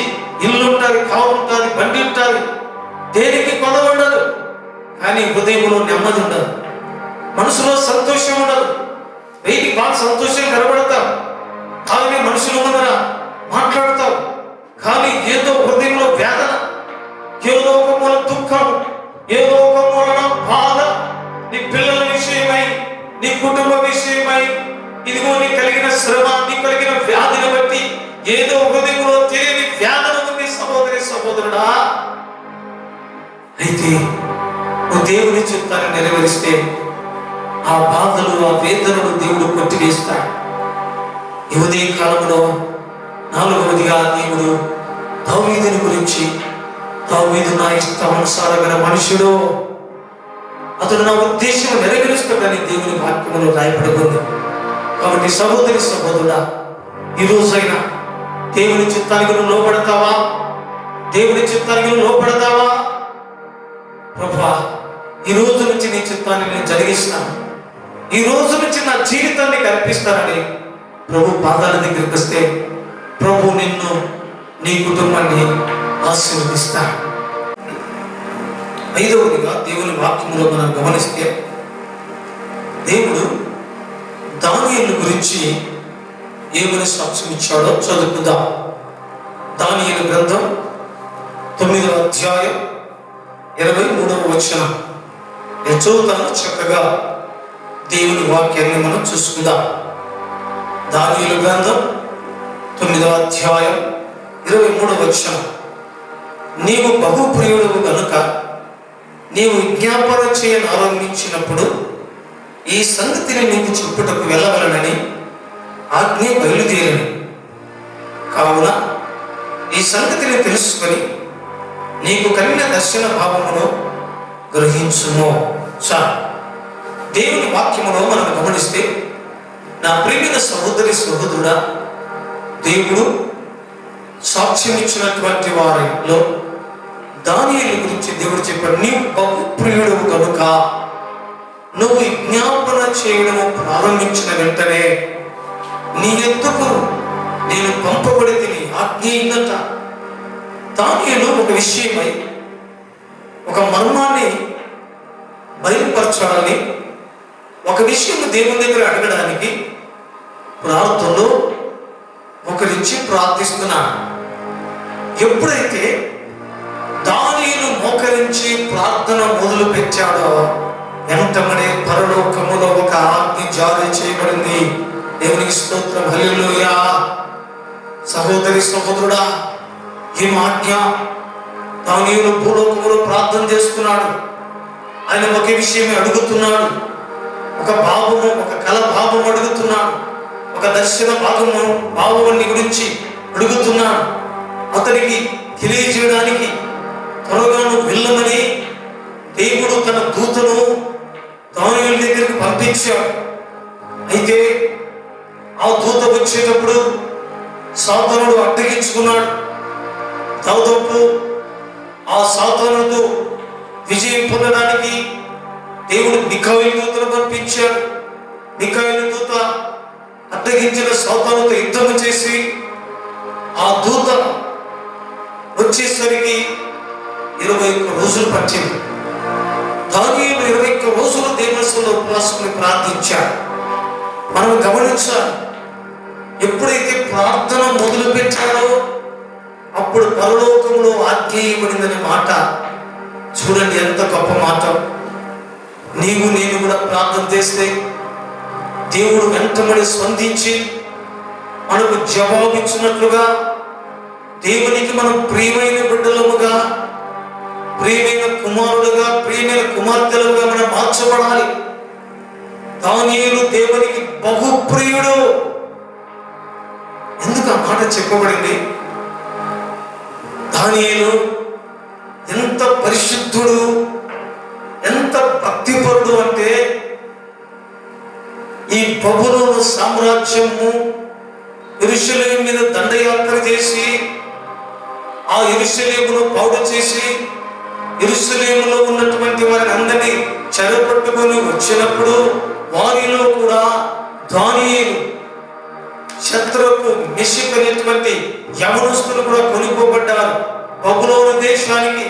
ఇల్లు ఉంటుంది, కావు ఉంటుంది, బండి ఉంటుంది, దేనికి కొదవ ఉండదు. కానీ హృదయంలో నెమ్మది ఉండదు, మనసులో సంతోషం ఉండదు. వెయ్యి బాగా సంతోషం కనబడతాం, కానీ మనుషుల ముందర మాట్లాడతాం, కానీ ఏదో హృదయంలో వేదన, ఏదో ఒక మూల దుఃఖం, ఏదో ఒక మూలన బాధ, నీ పిల్లల విషయమై, నీ కుటుంబ విషయమై, ఇదిగో నీ కలిగిన శ్రమ, నీ కలిగిన వ్యాధిని బట్టి ఏదో హృదయంలో తెలియని వేదన ఉంది సహోదరి సహోదరుడా. అయితే నువ్వు దేవుని చిత్తాన్ని నెరవేరిస్తే ఆ బాధలు ఆ వేదనను దేవుడు కొట్టివేస్తాడు. ఈ ఉదయ కాలంలో 4వదిగా దేవుడు దావీదుని గురించి, దావీదు నా ఇష్టానుసారమైన మనుషుడు, అతడు నా ఉద్దేశం నెరవేరుస్తాడని దేవుని వాక్యములో రాయబడి ఉంది. కాబట్టి సహోదరి సహోదరుడా, ఈ రోజైనా దేవుని చిత్తానికి నువ్వు లోపడతావా? దేవుని చిత్తానికి నువ్వు లోపడతావా? ప్రభువా, ఈ రోజు నుంచి నీ చిత్తాన్ని నేను జరిగిస్తాను, ఈ రోజు నుంచి నా జీవితాన్ని కల్పిస్తానని ప్రభు పాదాల దగ్గరికి వస్తే ప్రభు నిన్ను నీ కుటుంబాన్ని ఆశీర్వదిస్తాడు. 5వదిగా దేవుని వాక్యంలో మనం గమనిస్తే దేవుడు దానియేలు గురించి ఏమని సాక్ష్యం ఇచ్చాడో చదువుకుందాం. దానియేలు గ్రంథం 9:23 నేను చదువుతాను, చక్కగా దేవుని వాక్యాన్ని మనం చూసుకుందాం. దానియేలు గ్రంథం 9:23 నీవు బహుప్రియుడవు గనుక నీవు విజ్ఞాపన చేయని ఆరంభించినప్పుడు ఈ సంగతిని నీకు చెప్పుటకు వెళ్ళవలనని ఆజ్ఞ బయలుదేరని. కావున ఈ సంగతిని తెలుసుకొని నీకు కలిగిన దర్శన భావమును గ్రహించుము. చాలు. దేవుని వాక్యమును మనం గమనిస్తే, నా ప్రియమైన సహోదరి సహోదరుడా, దేవుడు సాక్ష్యం ఇచ్చినటువంటి వారిలో దానియేలు గురించి దేవుడు చెప్పాడు, నీవు బహు ప్రియుడు కనుక నువ్వు విజ్ఞాపన చేయడం ప్రారంభించిన వెంటనే నీ ఎద్దుకు నేను పంపబడి తిని ఆజ్ఞ. దానియేలు ఒక విషయమై ఒక మర్మాన్ని బయలుపరచాలని, ఒక విషయం దేవుని దగ్గర అడగడానికి ప్రార్థనలో ఒకరించి ప్రార్థిస్తున్నాను. ఎప్పుడైతే దానియేలు మోకరించి ప్రార్థన మొదలు పెట్టాడో వెంటనే పరలోకములో ఒక ఆజ్ఞ జారీ చేయబడింది. దేవునికి స్తోత్రం, హల్లెలూయా. సహోదరి సహోదరుడా, ఈ ఆజ్ఞ. దానియేలు భూలోకములో ప్రార్థన చేస్తున్నాడు. ఆయన ఒకే విషయమే అడుగుతున్నాడు. ఒక కళ భావము అడుగుతున్నాడు. ఒక దర్శన భావాన్ని గురించి అడుగుతున్నాడు. అతనికి తెలియజేయడానికి త్వరగాను వెళ్ళమని దేవుడు తన దూతను దానియేలు దగ్గరికి పంపించాడు. అయితే ఆ దూత వచ్చేటప్పుడు సాతానుడు అడ్డగించుకున్నాడు. దాదాపు ఆ సాతానుతో విజయం పొందడానికి దేవుడు మిఖాయేలు దూతను పంపించాడు. మిఖాయేలు దూత అడ్డగించిన సాతానుతో యుద్ధం చేసి ఆ దూత వచ్చేసరికి 21 రోజులు పట్టింది. దానియేలు 21 రోజులు దేవునిలో ఉపవాసముని ప్రార్థించాడు. మనం గమనించాలి, ఎప్పుడైతే ప్రార్థన మొదలు పెట్టాడో అప్పుడు పరలోకంలో ఆజ్ఞ ఇవ్వబడిందనే మాట చూడండి, ఎంత గొప్ప మాట. నీవు నేను కూడా ప్రార్థన చేస్తే దేవుడు వెంటబడి స్పందించి మనకు జవాబిచ్చినట్లుగా దేవునికి మనం ప్రియమైన బిడ్డలముగా, ప్రియమైన కుమారుడుగా, ప్రియమైన కుమార్తెలుగా మనం మార్చబడాలి. దానియేలు దేవునికి బహుప్రియుడు. ఎందుకు ఆ మాట చెప్పబడింది? దానియేలు ఎంత పరిశుద్ధుడు, ఎంత భక్తిపరుడు అంటే, ఈ బబులోను సామ్రాజ్యము యెరూషలేము మీద దండయాత్ర చేసి ఆ యెరూషలేమును పాడు చేసి యెరూషలేములో ఉన్నటువంటి వారిని అందరినీ చెరపట్టుకొని వచ్చినప్పుడు వారిలో కూడా దానియేలు, శత్రువుకు మెషిక్ అనేటువంటి యవనస్తులు కూడా కొనుక్కోబడ్డారు బబులోను దేశానికి.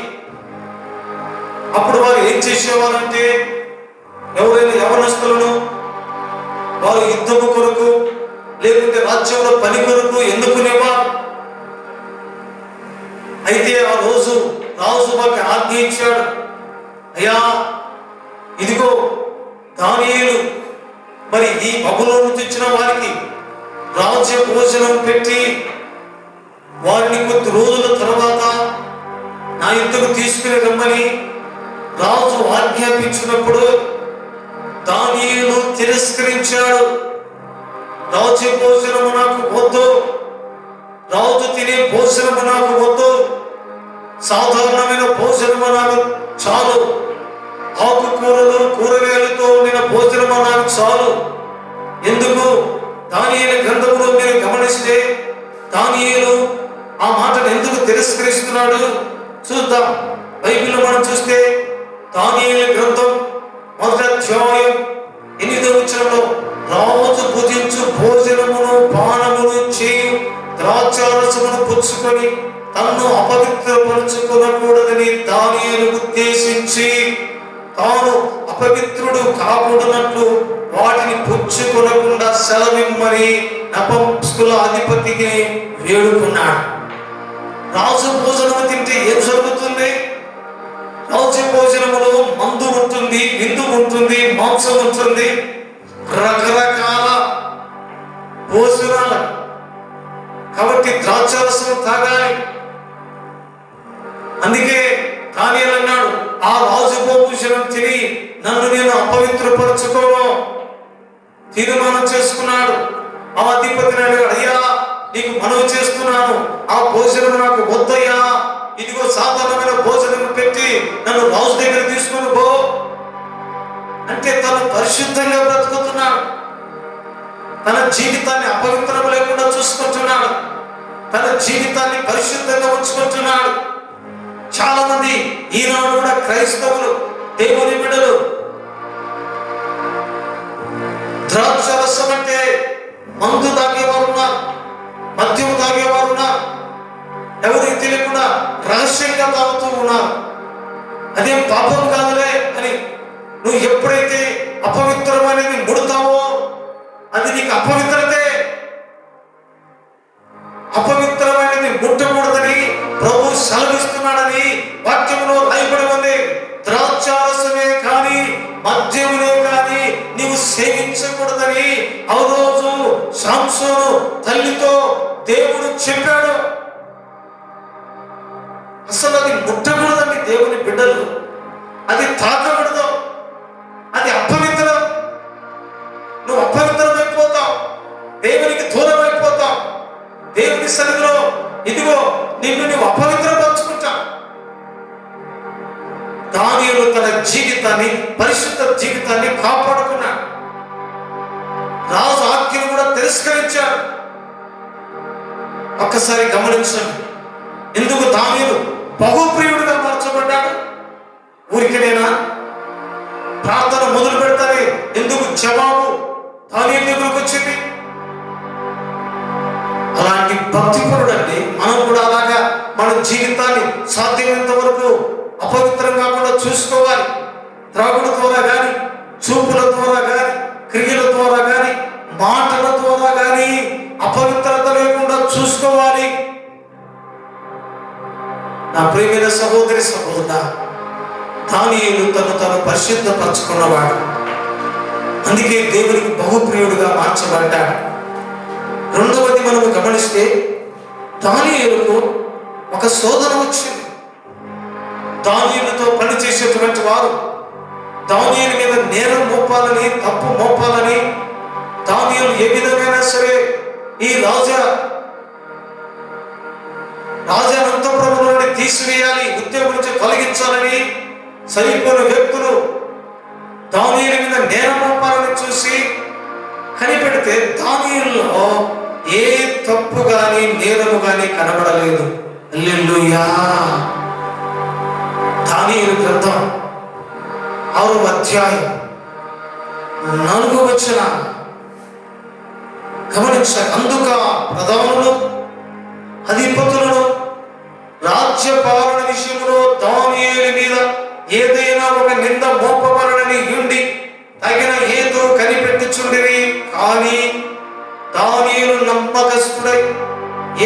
అప్పుడు వారు ఏం చేసేవారంటే, ఎవరైనా యవనస్తులను వారు యుద్ధము కొరకు లేకుంటే రాజ్యంలో పని కొరకు ఎన్నుకునేవారు. అయితే ఆ రోజు రాజు మాకు ఆజ్ఞ ఇచ్చాడు, అయ్యా ఇదిగో దానియేలు మరి ఈ బబులోను నుంచి వచ్చిన వారికి రాజ్య భోజనం పెట్టి వారిని కొద్ది రోజుల తర్వాత నా యుద్ధకు తీసుకుని రమ్మని రాజు ఆజ్ఞాపించినప్పుడు దానియేలు తిరస్కరించాడు. రాజ్య భోజనము నాకు వద్దు, రాజు తినే భోజనము నాకు వద్దు, సాధారణమైన భోజనము నాకు చాలు, ఆకుకూరలు కూరగాయలతో ఉండిన భోజనము నాకు చాలు. ఎందుకు? దానియేలు గ్రంథములో మీరు గమనిస్తే దానియేలు ఆ మాటను ఎందుకు తిరస్కరిస్తున్నాడు చూద్దాం. బైబిల్లో మనం చూస్తే దానియేలు గ్రంథం 1వ అధ్యాయం 8వ వచనంలో, రాజు భుజించు భోజనమును పానమును చేయు ద్రాక్షారసమును పుచ్చుకొని తన్ను అపవిత్రపరచుకొనకూడదని దానియేలు ఉద్దేశించి తాను అపవిత్రుడు కాకూడనట్లు వాటిని పుచ్చుకొనకుండా సెలవిమ్మని నపుంసకుల అధిపతికి వేడుకున్నాడు. రాజు భోజనము తింటే ఏం జరుగుతుంది? రాజు భోజనములో మందు ఉంటుంది, విందు ఉంటుంది, మాంసం ఉంటుంది, రకరకాల భోజనాలు. కాబట్టి ద్రాక్షారసం తాగాలి. అందుకే దానియేలు అన్నాడు, ఆ రాజు భోజనం తిని నన్ను నేను అపవిత్రపరచుకోను తీర్మానం చేసుకున్నాడు. ఆ అధిపతిని అడిగాడు, అయ్యా నీకు మనవి చేస్తున్నాను, ఆ భోజనం నాకు వద్దయ్యా, ఇదిగో సాధారణమైన భోజనం పెట్టి పిలిచి నన్ను రాజు దగ్గర తీసుకొని పో అంటే తను పరిశుద్ధంగా బ్రతుకుతున్నాడు. తన జీవితాన్ని అపవిత్రం లేకుండా చూసుకుంటున్నాడు. తన జీవితాన్ని పరిశుద్ధంగా ఉంచుకుంటున్నాడు. చాలా మంది ఈనాడు కూడా క్రైస్తవులు, దేవుని బిడ్డలు ద్రాక్ష రసం అంటే మందు తాగేవారు ఉన్నారు, మద్యం తాగేవారు ఉన్నారు, ఎవరికి తెలియకుండా రహస్యంగా తాగుతూ ఉన్నారు. అదేం పాపం కాదులే అని నువ్వు ఎప్పుడైతే అపవిత్రమైనది ముడతావో అది నీకు అపవిత్రతే. అపవిత్రమైనది ముట్టకూడదని ప్రభు సెలవిస్తున్నాడని వాక్యంలో రాయబడి ఉంది. ద్రాక్షారసమే కానీ మద్యమునే కానీ నీవు సేవించకూడదని ఆ రోజు సంసోను తల్లితో దేవుడు చెప్పాడు. అసలు అది ముట్టకూడదండి దేవుని బిడ్డలు, అది తాకకూడదు, అది అపవిత్రం. నువ్వు అపవిత్రమైపోతావు, దేవునికి దూరం అయిపోతావు. దేవుని సన్నిధిలో ఇదిగో నిన్ను నువ్వు అపవిత్రపరుచుకుంటావు. దానియేలు తన జీవితాన్ని, పరిశుద్ధ జీవితాన్ని కాపాడుకున్నాడు. రాజు ఆజ్ఞను కూడా తిరస్కరించాడు. ఒక్కసారి గమనించండి, ఎందుకు దానియేలు బహుప్రియుడిగా మార్చబడ్డాడు? ఊరికేనేనా? ప్రార్థన మొదలు పెడతానే ఎందుకు జవాబు దానియేలు దగ్గరకు వచ్చింది? అలాంటి భక్తిపరుడు అండి. మనం కూడా అలాగా మన జీవితాన్ని సాధ్యమైనంత వరకు అపవిత్రం కాకుండా చూసుకోవాలి. త్రాగుడు ద్వారా కానీ, చూపుల ద్వారా కానీ, క్రియల ద్వారా కానీ, మాటల ద్వారా కానీ అపవిత్రత లేకుండా చూసుకోవాలి. నా ప్రియమైన సహోదరి సహోదరుడా, దానియేలు తను పరిశుద్ధపరచుకున్నవాడు. అందుకే దేవునికి బహుప్రియుడిగా మార్చబడ్డాడు. రెండవది మనము గమనిస్తే దానియేలుకు ఒక శోధన వచ్చింది. దానియేలుతో పనిచేసేటువంటి వారు దానియేలు మీద నేరం మోపాలని, తప్పు మోపాలని, దానియేలు ఏ విధమైనా సరే ఈ రాజానంతపురం నుండి తీసివేయాలి, ఉద్యోగం నుంచి తొలగించాలని సరిపోయిన వ్యక్తులు దానియేలు మీద నేరం మోపాలని చూసి కనిపెడితే దానియేలులో ఏ తప్పు గాని నేరము గాని కనబడలేదు. హల్లెలూయా. దానియేలు గ్రంథం 6వ అధ్యాయం 4వ వచనం గమనించాలి. అందుక ప్రధానులు, అధిపతులను రాజ్యపాలన విషయంలో దానియేలు మీద ఏదైనా ఒక నింద మోపబడని ఉండి తగిన ఏదో కనిపెట్టుచుండిరి. కానీ దానియేలు నమ్మకస్తుడై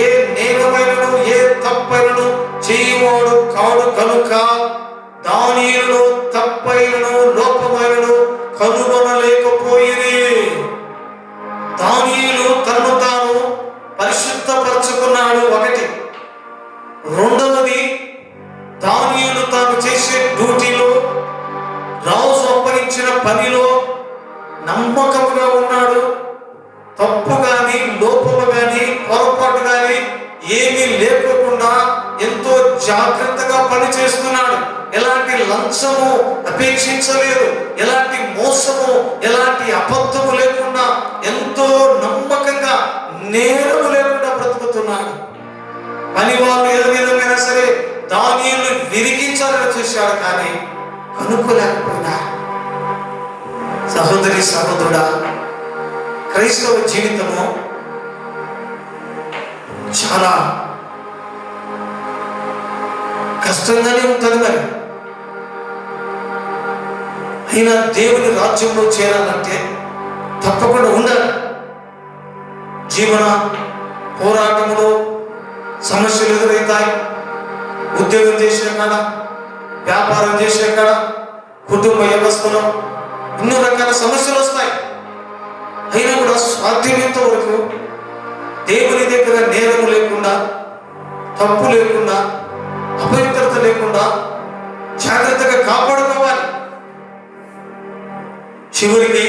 ఏ నేరమైనను ఏ తప్పైనను చేయవాడు కాడు కనుక దానియేలులో తప్పైనను లోపమైనను కనుగొనలేకపోయిరి. దానియేలు తనను తాను పరిశుద్ధపరచుకున్నాడు. ఒకటి. రెండవది, దానియేలు తాను చేసే డ్యూటీలో, రాజు అప్పగించిన పనిలో నమ్మకముగా ఉన్నాడు. తప్పు గాని, లోపము గాని, పొరపాటు గాని ఏమీ లేకోకుండా ఎంతో జాగ్రత్తగా పనిచేస్తున్నాడు. ఎలాంటి లంచము అపేక్షించలేదు, ఎలాంటి మోసము, ఎలాంటి అబద్ధము లేకుండా ఎంతో నమ్మకంగా, నేరము లేకుండా బ్రతుకుతున్నాడు. పని వాళ్ళు ఏ విధమైనా సరే దానియేలు విరిగించాలని చూశాడు, కానీ కనుక్కోలేకపోయినా. సహోదరి సహోదరుడా, క్రైస్తవ జీవితము చాలా కష్టంగానే ఉంటుంది. మరి అయినా దేవుని రాజ్యంలో చేరాలంటే తప్పకుండా ఉండాలి. జీవన పోరాటంలో సమస్యలు ఎదురవుతాయి. ఉద్యోగం చేసే కాడ, వ్యాపారం చేసే కాడ, కుటుంబ వ్యవస్థలో ఎన్నో రకాల సమస్యలు వస్తాయి. అయినా కూడా సాధ్యమైనంత వరకు దేవుని దగ్గర నేరము లేకుండా, తప్పు లేకుండా, అపవిత్రత లేకుండా జాగ్రత్తగా కాపాడుకోవాలి. చివరికి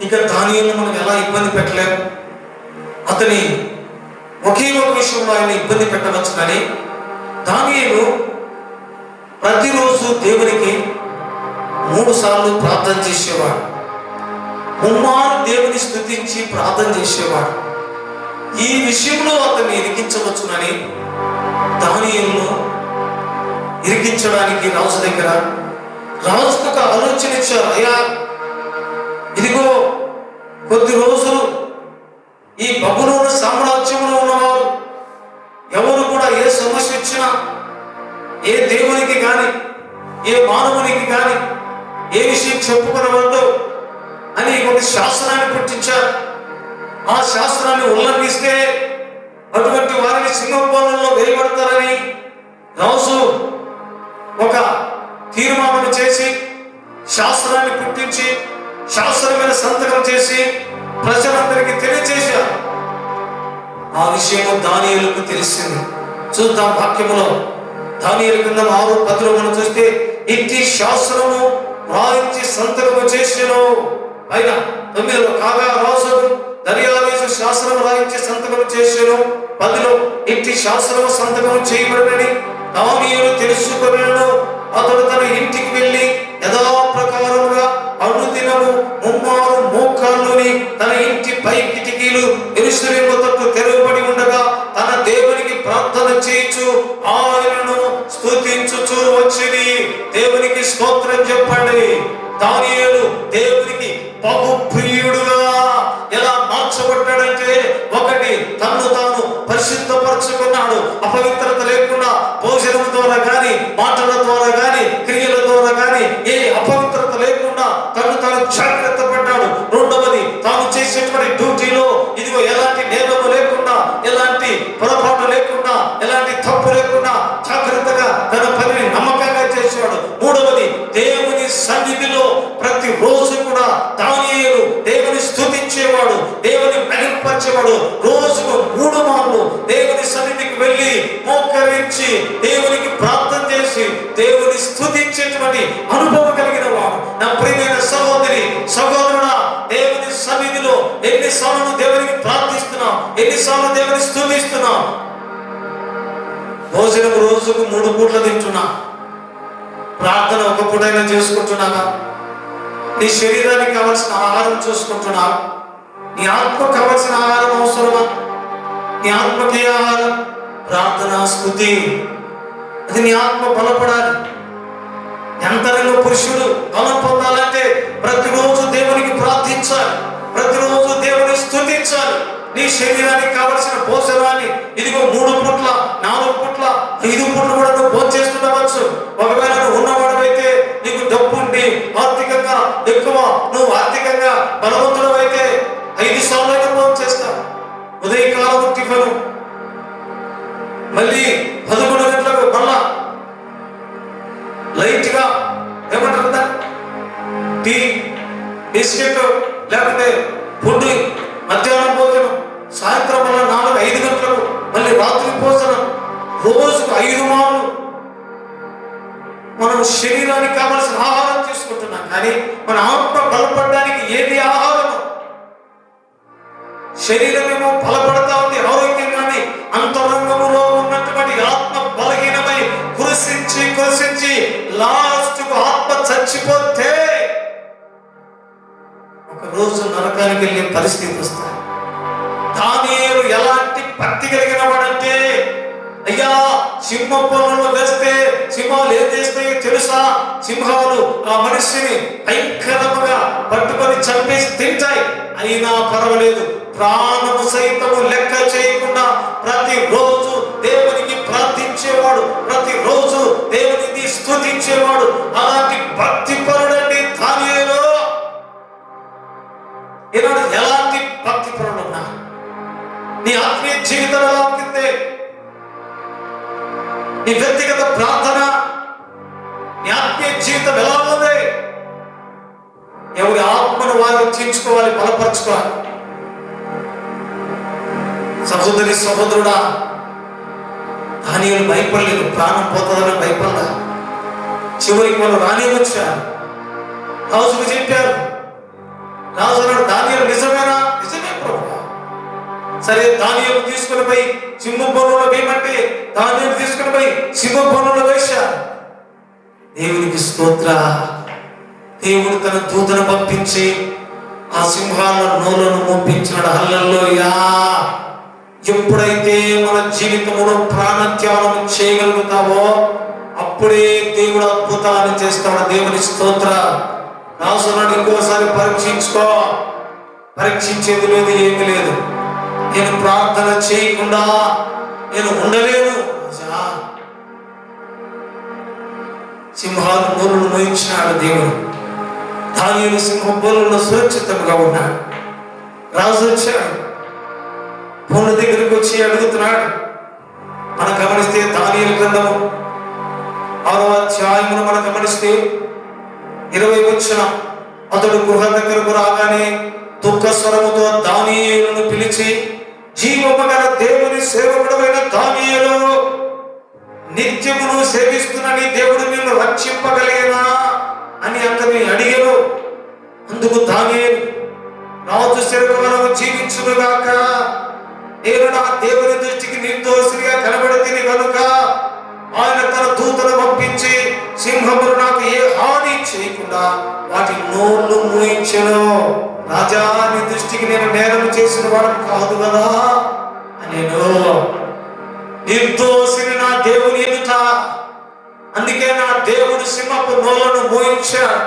ఇక దానియేలు మనం ఎలా ఇబ్బంది పెట్టలేము. అతని ఒకే ఒక విషయంలో ఆయన ఇబ్బంది పెట్టవచ్చు. కానీ దానియేలు ప్రతిరోజు దేవునికి 3 సార్లు ప్రార్థన చేసేవాడు. ముమ్మారు దేవుని స్తుతించి ప్రార్థన చేసేవాడు. ఈ విషయంలో అతన్ని ఇరికించవచ్చునని దానియేలును ఇరికించడానికి రాజుకు ఒక ఆలోచన ఇచ్చారు. అయ్యా, ఇదిగో కొద్ది రోజులు ఈ బబులోను సామ్రాజ్యంలో ఉన్నవారు ఎవరు కూడా ఏ సమస్య వచ్చినా ఏ దేవునికి కానీ ఏ మానవునికి కానీ ఏ విషయం చెప్పుకునవద్దు అని ఒక శాస్త్రాన్ని పుట్టించారు. ఆ శాస్త్రాన్ని ఉల్లంఘిస్తే అటువంటి వారిని సింహపాలనలో వేయబడతారని రాజు ఒక తీర్మానం చేసి శాస్త్రాన్ని పుట్టించి శాస్త్రం మీద సంతకం చేసి ప్రజలందరికీ తెలియజేశారు. ఆ విషయం దానియేలుకు తెలిసింది. చూద్దాం వాక్యములో దానియేలు గ్రంథం 6:10 మనం చూస్తే, ఇట్టి శాస్త్రము రాయించి సంతకము చేసెను. పైన 9 కాగా రాజు దర్యావేషు శాస్త్రం రాయించి సంతకం చేసెను. 10 ఇట్టి శాస్త్రము సంతకం చేయబడినని దానియేలు తెలుసుకొనెను. అతడు తన ఇంటికి వెళ్ళి యథాప్రకారముగా అనుదినము 3 మోకాళ్ళుని తన ఇంటి పై కిటికీలు యెరూషలేము తట్టు తెరవబడి ఉండగా తన దేవునికి ప్రార్థన చేయించు ఆయనను స్తుతించుచు వచ్చింది. దేవునికి స్తోత్రం చెప్పండి. దానియేలు దేవునికి బహు ప్రియుడుగా ఎలా మార్చబడ్డాడంటే, ఒకటి తన్ను తాను పరిశుద్ధపరచుకున్నాడు. అపవిత్రత లేకుండా భోజనం ద్వారా గాని మాటల ద్వారా గాని క్రియల ద్వారా గాని ఏ అపవిత్రత లేకుండా తను తాను జాగ్రత్త పడ్డాడు. రెండవది, తాను చేసేటువంటి డ్యూటీలో ఇదిగో ఎలాంటి నేరము లేకుండా ఎలాంటి పొరపాటు లేకుండా ఎలాంటి తప్పు లేకుండా జాగ్రత్తగా తన పనిని నమ్మకంగా చేసేవాడు. మూడవది, దేవుని సన్నిధిలో ప్రతి రోజు కూడా దానియేలు దేవుని స్తుతించేవాడు, దేవుని మహిమపరిచేవాడు. రోజుకు 3 మార్లు దేవుని సన్నిధికి వెళ్ళి మోకరించి దేవునికి ప్రార్థన చేసి దేవుని స్తుతించేటువంటి అనుభవం కలిగిన వాడు. నా ప్రియమైన సహోదరి సహోదరుడా, దేవుని సన్నిధిలో ఎన్నిసార్లు దేవునికి ప్రార్థిస్తున్నాం, ఎన్నిసార్లు దేవుని స్తుతిస్తున్నాం. భోజనం రోజుకు 3 పూట్ల తింటున్నా, ప్రార్థన ఒక పూటైనా చేసుకుంటున్నావా? నీ శరీరానికి కావలసిన ఆహారం చూసుకుంటున్నావా? నీ ఆత్మకు కావలసిన ఆహారం అవసరమా? నీ ఆత్మకి ఆహారం ప్రార్థన, స్తుతి. అది నీ ఆత్మ బలపడాలి. అంతరంగ పురుషుడు బలం పొందాలంటే ప్రతిరోజు దేవునికి ప్రార్థించాలి, ప్రతిరోజు దేవుని స్తుతించాలి. నీ శరీరానికి కావలసిన భోజనాన్ని ఇదిగో 3 పూట్ల 4 పూట్ల 5 పూట్ల కూడా నువ్వు భోజనం చేస్తుండవచ్చు. ఒకవేళ నువ్వు ఉన్నవాడవైతే, నీకు డబ్బు ఉండి ఆర్థికంగా ఎక్కువ, నువ్వు ఆర్థికంగా బలవంతుడు అయితే 5 సార్లు భోజనం చేస్తావు. ఉదయకాలం టిఫను, మళ్ళీ 11 గంటలకు మళ్ళా లైట్ గా ఏమంటారు కదా, టీ, బిస్కెట్, లేకపోతే ఫుడ్, మధ్యాహ్నం భోజనం, సాయంత్రం వల్ల 4-5 గంటలకు మళ్ళీ రాత్రి భోజనం. రోజుకు 5 మార్లు మనం శరీరానికి కావాల్సిన ఆహారం తీసుకుంటున్నాం. కానీ మన ఆత్మ బలపడడానికి ఏది ఆహారం? శరీరమేమో బలపడతా ఉంది ఆరోగ్యంగానే, అంతరంగములో ఉన్నటువంటి ఆత్మ బలహీనమై కురిసించి లాస్ట్ కు ఆత్మ చచ్చిపోతే ఒక రోజు నరకానికి వెళ్ళే పరిస్థితి వస్తుంది. దానియేలు ఎలాంటి భక్తి కలిగిన వాడంటే, అయ్యా సింహపురంలో వేస్తే సింహాలు ఏం చేస్తాయో తెలుసా? సింహాలు ఆ మనిషిని భయంకరముగా పట్టుకొని చంపేసి తింటాయి. అయినా పర్వాలేదు, ప్రాణము సైతము లెక్క చేయకుండా ప్రతిరోజు దేవునికి ప్రార్థించేవాడు, ప్రతిరోజు దేవునికి స్తుతించేవాడు. అలాంటి భక్తి పరుడండి దానియేలు. ఈనాడు ఎలాంటి భక్తి పరుడు ఉన్నా నీ ఆత్మీయ జీవితం ఎలా ఉంటుంది? నీ వ్యక్తిగత ప్రార్థన, నీ ఆత్మీయ జీవితం ఎలా ఉంది? ఎవరి ఆత్మను వారు తీర్చుకోవాలి, బలపరచుకోవాలి. సహోదరి సహోదరుడా, దానియేలు భయపడలేదు, ప్రాణం పోతుందని భయపడలా. చివరికి వాళ్ళు రానివచ్చారు, రాజుకు చెప్పారు. రాజు అన్నాడు, దానియేలు నిజమేనా? నిజమే ప్రభువా. సరే, దానియేలు తీసుకుని పోయి సింహపురంలో వేయమంటే దానియేలు తీసుకుని పోయి సింహపురంలో వేశారు. దేవునికి స్తోత్ర. దేవుడు తన దూతను పంపించి ఆ సింహాల నోలను మోపించినాడు. హల్లెలూయా. ఎప్పుడైతే మన జీవితంలో ప్రాణత్యాగం చేయగలుగుతావో అప్పుడే దేవుడు అద్భుతాన్ని చేస్తాడు. దేవుని స్తోత్ర. రాసున్నాడు, ఇంకోసారి పరీక్షించుకో. పరీక్షించేది లేదు, ఏమీ లేదు. నేను ప్రార్థన చేయకుండా నేను ఉండలేను. సింహాలు నోరును మోయించినాడు దేవుడు. దానియేలు సింహం బోలులో సురక్షితంగా ఉన్నాడు. రాజు వచ్చాడు, పొన్ను దగ్గరికి వచ్చి అడుగుతున్నాడు. మనం గమనిస్తే దానియేలు గ్రంథము 6వ అధ్యాయమును మనం గమనిస్తే 20 వచనం, అతడు గృహ దగ్గరకు రాగానే దుఃఖ స్వరముతో దానియేలును పిలిచి, జీవము గల దేవుని సేవకుడైన దానియేలు, నిత్యమును సేవిస్తున్న నీ దేవుడు నిన్ను రక్షింపగలిగేనా అని అతన్ని అడిగారు. అందుకు దానియేలు, రాజు చెరకు వరకు జీవించునుగాక, నేను నా దేవుని దృష్టికి నిర్దోషిగా కనబడితిని కనుక ఆయన తన దూతను పంపించి సింహములు నాకు ఏ హాని చేయకుండా వాటి నోళ్ళు మూయించెను. రాజా, నీ దృష్టికి నేను నేరం చేసిన వాడు కాదు కదా అనేను. నిర్దోషిని నా దేవుని ఎదుట, అందుకే నా దేవుడు సింహపు నోళ్లను మోయించాడు.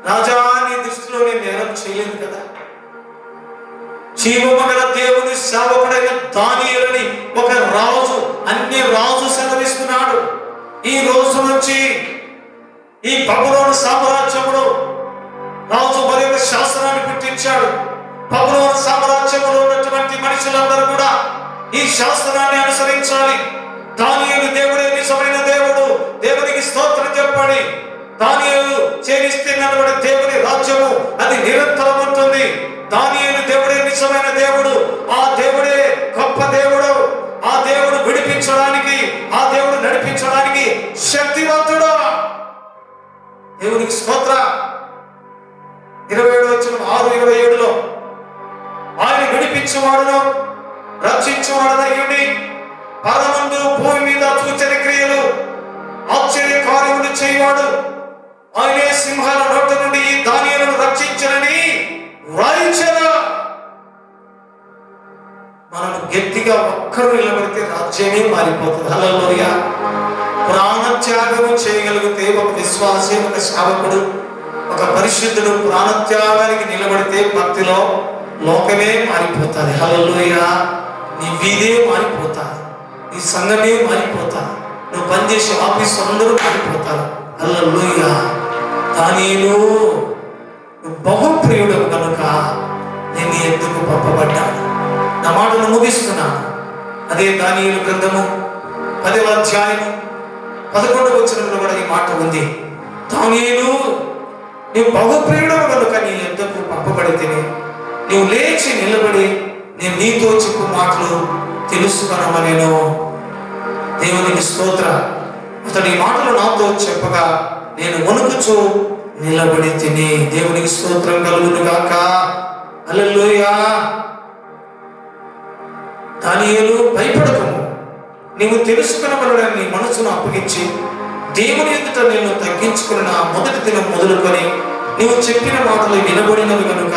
రాజా, నీ దృష్టిలో నేను నేరం చేయలేదు కదా. జీవము గల దేవుని సేవకుడైన దానియేలుని ఒక రాజు, అన్య రాజు సెలవిస్తున్నాడు. ఈ రోజు నుంచి ఈ బబులోను సామ్రాజ్యములో రాజు మరి ఒక శాసనాన్ని పుట్టించాడు. బబులోను సామ్రాజ్యంలో ఉన్నటువంటి మనుషులందరూ కూడా ఈ శాస్త్రాన్ని అనుసరించాలి. దానియేలు దేవుడే నిజమైన దేవుడు, దేవునికి స్తోత్రం చెప్పాలి. దానియేలు చేరిస్తే నిలబడే దేవుని రాజ్యము అది నిరంతరం ఉంటుంది. దానియేలు దేవుడే నిజమైన దేవుడు, ఆ దేవుడే గొప్ప దేవుడు. ఆ దేవుడు విడిపించడానికి, ఆ దేవుడు నడిపించడానికి శక్తివంతుడు. దేవునికి స్తోత్ర. 27 వచనం 6:27లో ఆయన విడిపించేవాడును రక్షించేవాడనయ్యుండి పరమందు భూమి మీద సూచన క్రియలు ఆశ్చర్య కార్యములు చేయవాడు, ఆయనే సింహాల నోట నుండి ఈ దానియేలును రక్షించనని వ్రాయించను. మనం గట్టిగా ఒక్కరు నిలబడితే రాజ్యమే మారిపోతుంది. హల్లెలూయా. ప్రాణత్యాగము చేయగలిగితే ఒక విశ్వాసి, ఒక సేవకుడు, ఒక పరిశుద్ధుడు ప్రాణత్యాగానికి నిలబడితే భక్తిలో లోకమే మారిపోతుంది. హల్లెలూయా. నీ వీధే మారిపోతారు, నీ సంఘమే మారిపోతారు, నువ్వు పనిచేసే ఆఫీసు అందరూ మారిపోతారు. హల్లెలూయా. దానియేలు బహుప్రియుడు కనుక నేను ఎందుకు పంపబడ్డాను. నా మాటను ముగిస్తున్నాను. అదే దానియేలు గ్రంథము 10వ అధ్యాయము 11వ వచనంలో కూడా ఈ మాట ఉంది. దానియేలు, నీవు బహుప్రియుడు కనుక నీ ఎందుకు పంపబడితే నీవు లేచి నిలబడి నేను నీతో చెప్పు మాటలు తెలుసుకున్నామనేను. దేవునికి స్తోత్ర. అతడు ఈ మాటలు నాతో చెప్పగా నేను వణుకుచూ నిలబడి తిని. దేవునికి స్తోత్రం కలుగును గాక. హల్లెలూయా. దానియేలు, భయపడకము, నీవు తెలుసుకునవలెనని నీ మనసును అప్పగించి దేవుని ఎదుట నేను తగ్గించుకున్న మొదటి దినం మొదలుకొని నీవు చెప్పిన మాటలు వినబడినవి కనుక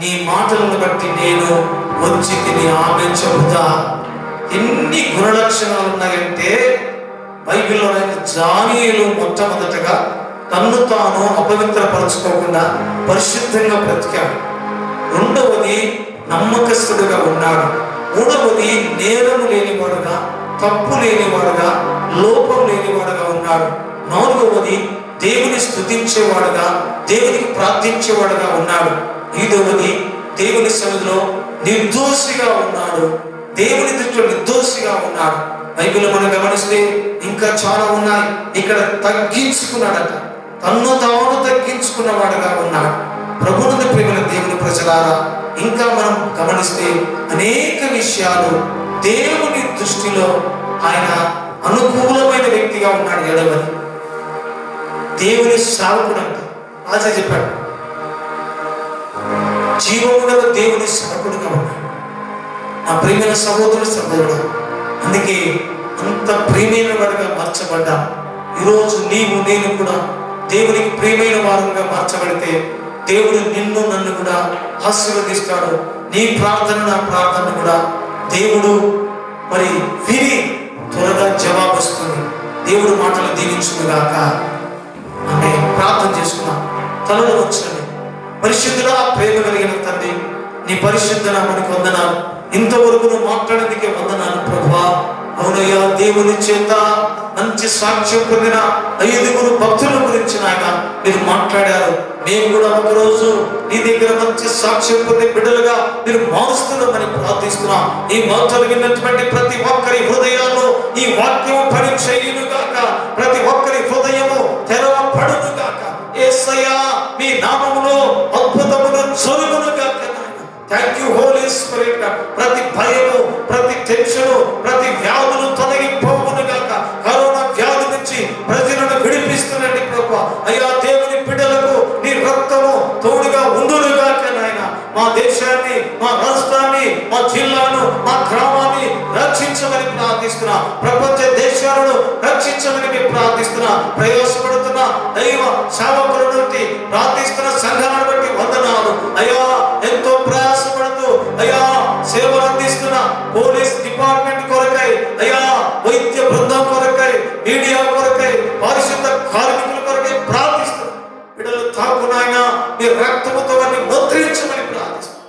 నీ మాటలను బట్టి నేను వచ్చి తిని ఆమె చెబుతా. ఎన్ని గుణలక్షణాలు ఉన్నాయంటే బైబిల్లో దానియేలు మొట్టమొదటగా తన్ను తాను అపవిత్రపరచుకోకుండా పరిశుద్ధంగా బ్రతికాడు. రెండవది నమ్మకస్తుడుగా ఉన్నాడు. మూడవది నేరము లేనివాడుగా, తప్పు లేనివాడుగా, లోపం లేనివాడుగా ఉన్నాడు. నాలుగవది దేవుని స్తుతించేవాడుగా, దేవునికి ప్రార్థించేవాడుగా ఉన్నాడు. ఐదవది దేవుని సన్నిధిలో నిర్దోషిగా ఉన్నాడు. దేవుని దృష్టిలో నిర్దోషిగా ఉన్నాడు. బైబిల్ మనం గమనిస్తే ఇంకా చాలా ఉన్నాయి. ఇక్కడ తగ్గించుకున్నాడట, తన్ను తాను తగ్గించుకున్నవాడుగా ఉన్నాడు. ప్రభువుని ప్రేమ దేవుని ప్రజలారా, ఇంకా మనం గమనిస్తే అనేక విషయాలు దేవుని దృష్టిలో ఆయన అనుకూలమైన వ్యక్తిగా ఉన్నాడు. ఏడవది దేవుని సేవకుడు అంట. రాజా చెప్పాడు, జీవము గల దేవుని సేవకుడుగా ఉన్నాడు. నా ప్రియమైన సహోదరుడు, అందుకే అంత ప్రియమైన వాడుగా మార్చబడ్డా. ఈరోజు నీవు నేను కూడా దేవునికి ప్రియమైన వారంగా మార్చబడితే దేవుడు నిన్ను నన్ను కూడా ఆశీర్వదిస్తాడు. నీ ప్రార్థన నా ప్రార్థన కూడా దేవుడు మరి విని త్వరగా జవాబు వస్తుంది. దేవుడు మాటలు దీవించుగాక. ఆమె ప్రార్థన చేసుకున్నాం. తలలో వచ్చండి. పరిశుద్ధుడా, ప్రేమ కలిగిన తండ్రి, నీ పరిశుద్ధ నామమునకు వందనాలు. ఇంతవరకు నువ్వు మాట్లాడేందుకే వందనాలు ప్రభువా. అవునయ్యా, దేవుని చేత మంచి సాక్ష్యం పొందిన 5 భక్తుల గురించి నాయన మీరు మాట్లాడారు. మేము కూడా ఒకరోజు నీ దగ్గర మంచి సాక్ష్యం పొందే బిడ్డలుగా మీరు మారుస్తున్నామని ప్రార్థిస్తున్నాం. ఈ మాటలు విన్నటువంటి ప్రతి ఒక్కరి హృదయాల్లో ఈ వాక్యం పరీక్షను గాక, ప్రతి ఒక్కరి హృదయము తెరవబడును గాక. యేసయ్యా, మీ నామములో అద్భుతములు జరుగును గాక. Thank you Holy Spirit. ప్రతి భయము, ప్రతి టెన్షను, ప్రతి వ్యాధులు తొలగిపోవును గాక. కరోనా వ్యాధి నుంచి ప్రజలను విడిపిస్తున్నది ప్రభువా. అయ్యా, దేవుని బిడ్డలకు నీ రక్తము తోడుగా ఉండును గాక నాయన. మా దేశాన్ని, మా రాష్ట్రాన్ని, మా జిల్లాను, మా గ్రామాన్ని రక్షించమని ప్రార్థిస్తున్నా. ప్రపంచ దేశాలను రక్షించమని మేము ప్రార్థిస్తున్నా. ప్రయాసపడుతున్న దైవ సేవకుల నుండి ప్రార్థిస్తున్న సంఘాలను బట్టి వందనాలు. అయ్యా, ఎంతో ప్రయాసపడుతూ అయ్యా సేవలు అందిస్తున్న పోలీస్ డిపార్ట్మెంట్ కొరకై, అయ్యా వైద్య బృందం కొరకై, మీడియా కొరకై, పరిశుద్ధ కార్మికుల కొరకై ప్రార్థిస్తున్నా. బిడ్డలు తాకునాయన మీ రక్తముతో వారిని ముద్రించమని ప్రార్థిస్తున్నాం.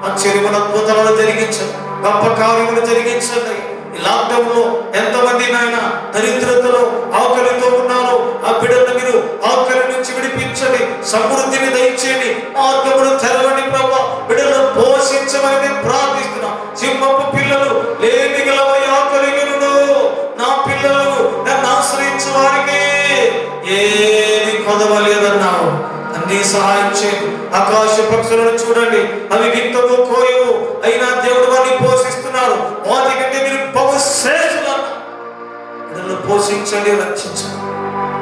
ఆశ్చర్యమైన అద్భుతాలను జరిగించండి, గొప్ప కార్యములు జరిగించండి. ఈ లాక్డౌన్ లో ఎంతమంది నాయన దరిద్రతలో ఆకలితో ఉన్నారు, ఆ బిడ్డలను మీరు ఆకలి నుంచి విడిపించండి, సమృద్ధిని దయచేయండి, మార్గమును తెరవండి ప్రభా. బిడ్డలను పోషించమని మేము ప్రార్థిస్తున్నాం. సింహపు పిల్లలు లేమి గలవై ఆకలిగలను, నా పిల్లలు నన్ను ఆశ్రయించు వారికి ఏది కొదవలేదన్నావు. అన్ని సహాయం చేయండి. ఆకాశ పక్షులను చూడండి, అవి విత్తము కోయవు, అయినా దేవుడు వారిని పోషిస్తున్నారు. వాటి కంటే మీరు బహుశ్రేష్ఠులు. బిడ్డలను పోషించండి, రక్షించండి.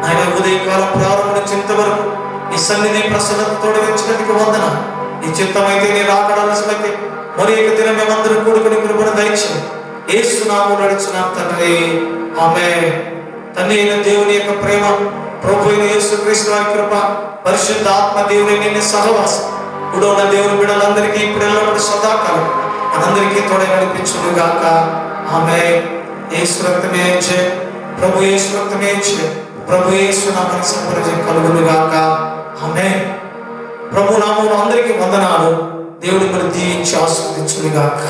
ఆయన ఉదయకాలం ప్రారంభం నుంచి ఇంతవరకు నీ సన్నిధి ప్రసన్నత తోడగించినందుకు వందనాలు. నీ చిత్తమైతే, నీ రాకడాలసమైతే మరి ఒక దినం మేమందరం కూడుకుని కృపను దయచేయండి. యేసు నామములో నడుచున్నాం తండ్రి, ఆమేన్. తండ్రి అయిన దేవుని యొక్క ప్రేమ, ప్రభు అయిన యేసుక్రీస్తు వారి కృప, పరిశుద్ధ ఆత్మ దేవుని నిన్ను సహవాసం ఇప్పుడు ఉన్న దేవుని బిడ్డలందరికీ ఇప్పుడు ఎల్లప్పుడూ సదాకాలం మనందరికీ తోడే నడిపించును గాక. ఆమేన్. యేసు రక్తమే జయ, ప్రభు యేసు రక్తమే జయ, ప్రభు యేసు నామమున సంపూర్ణ కలుగును గాక. ఆమేన్. ప్రభు నామములో అందరికీ వందనాలు. దేవుడి మరి దీవించి ఆశీర్వదించును గాక.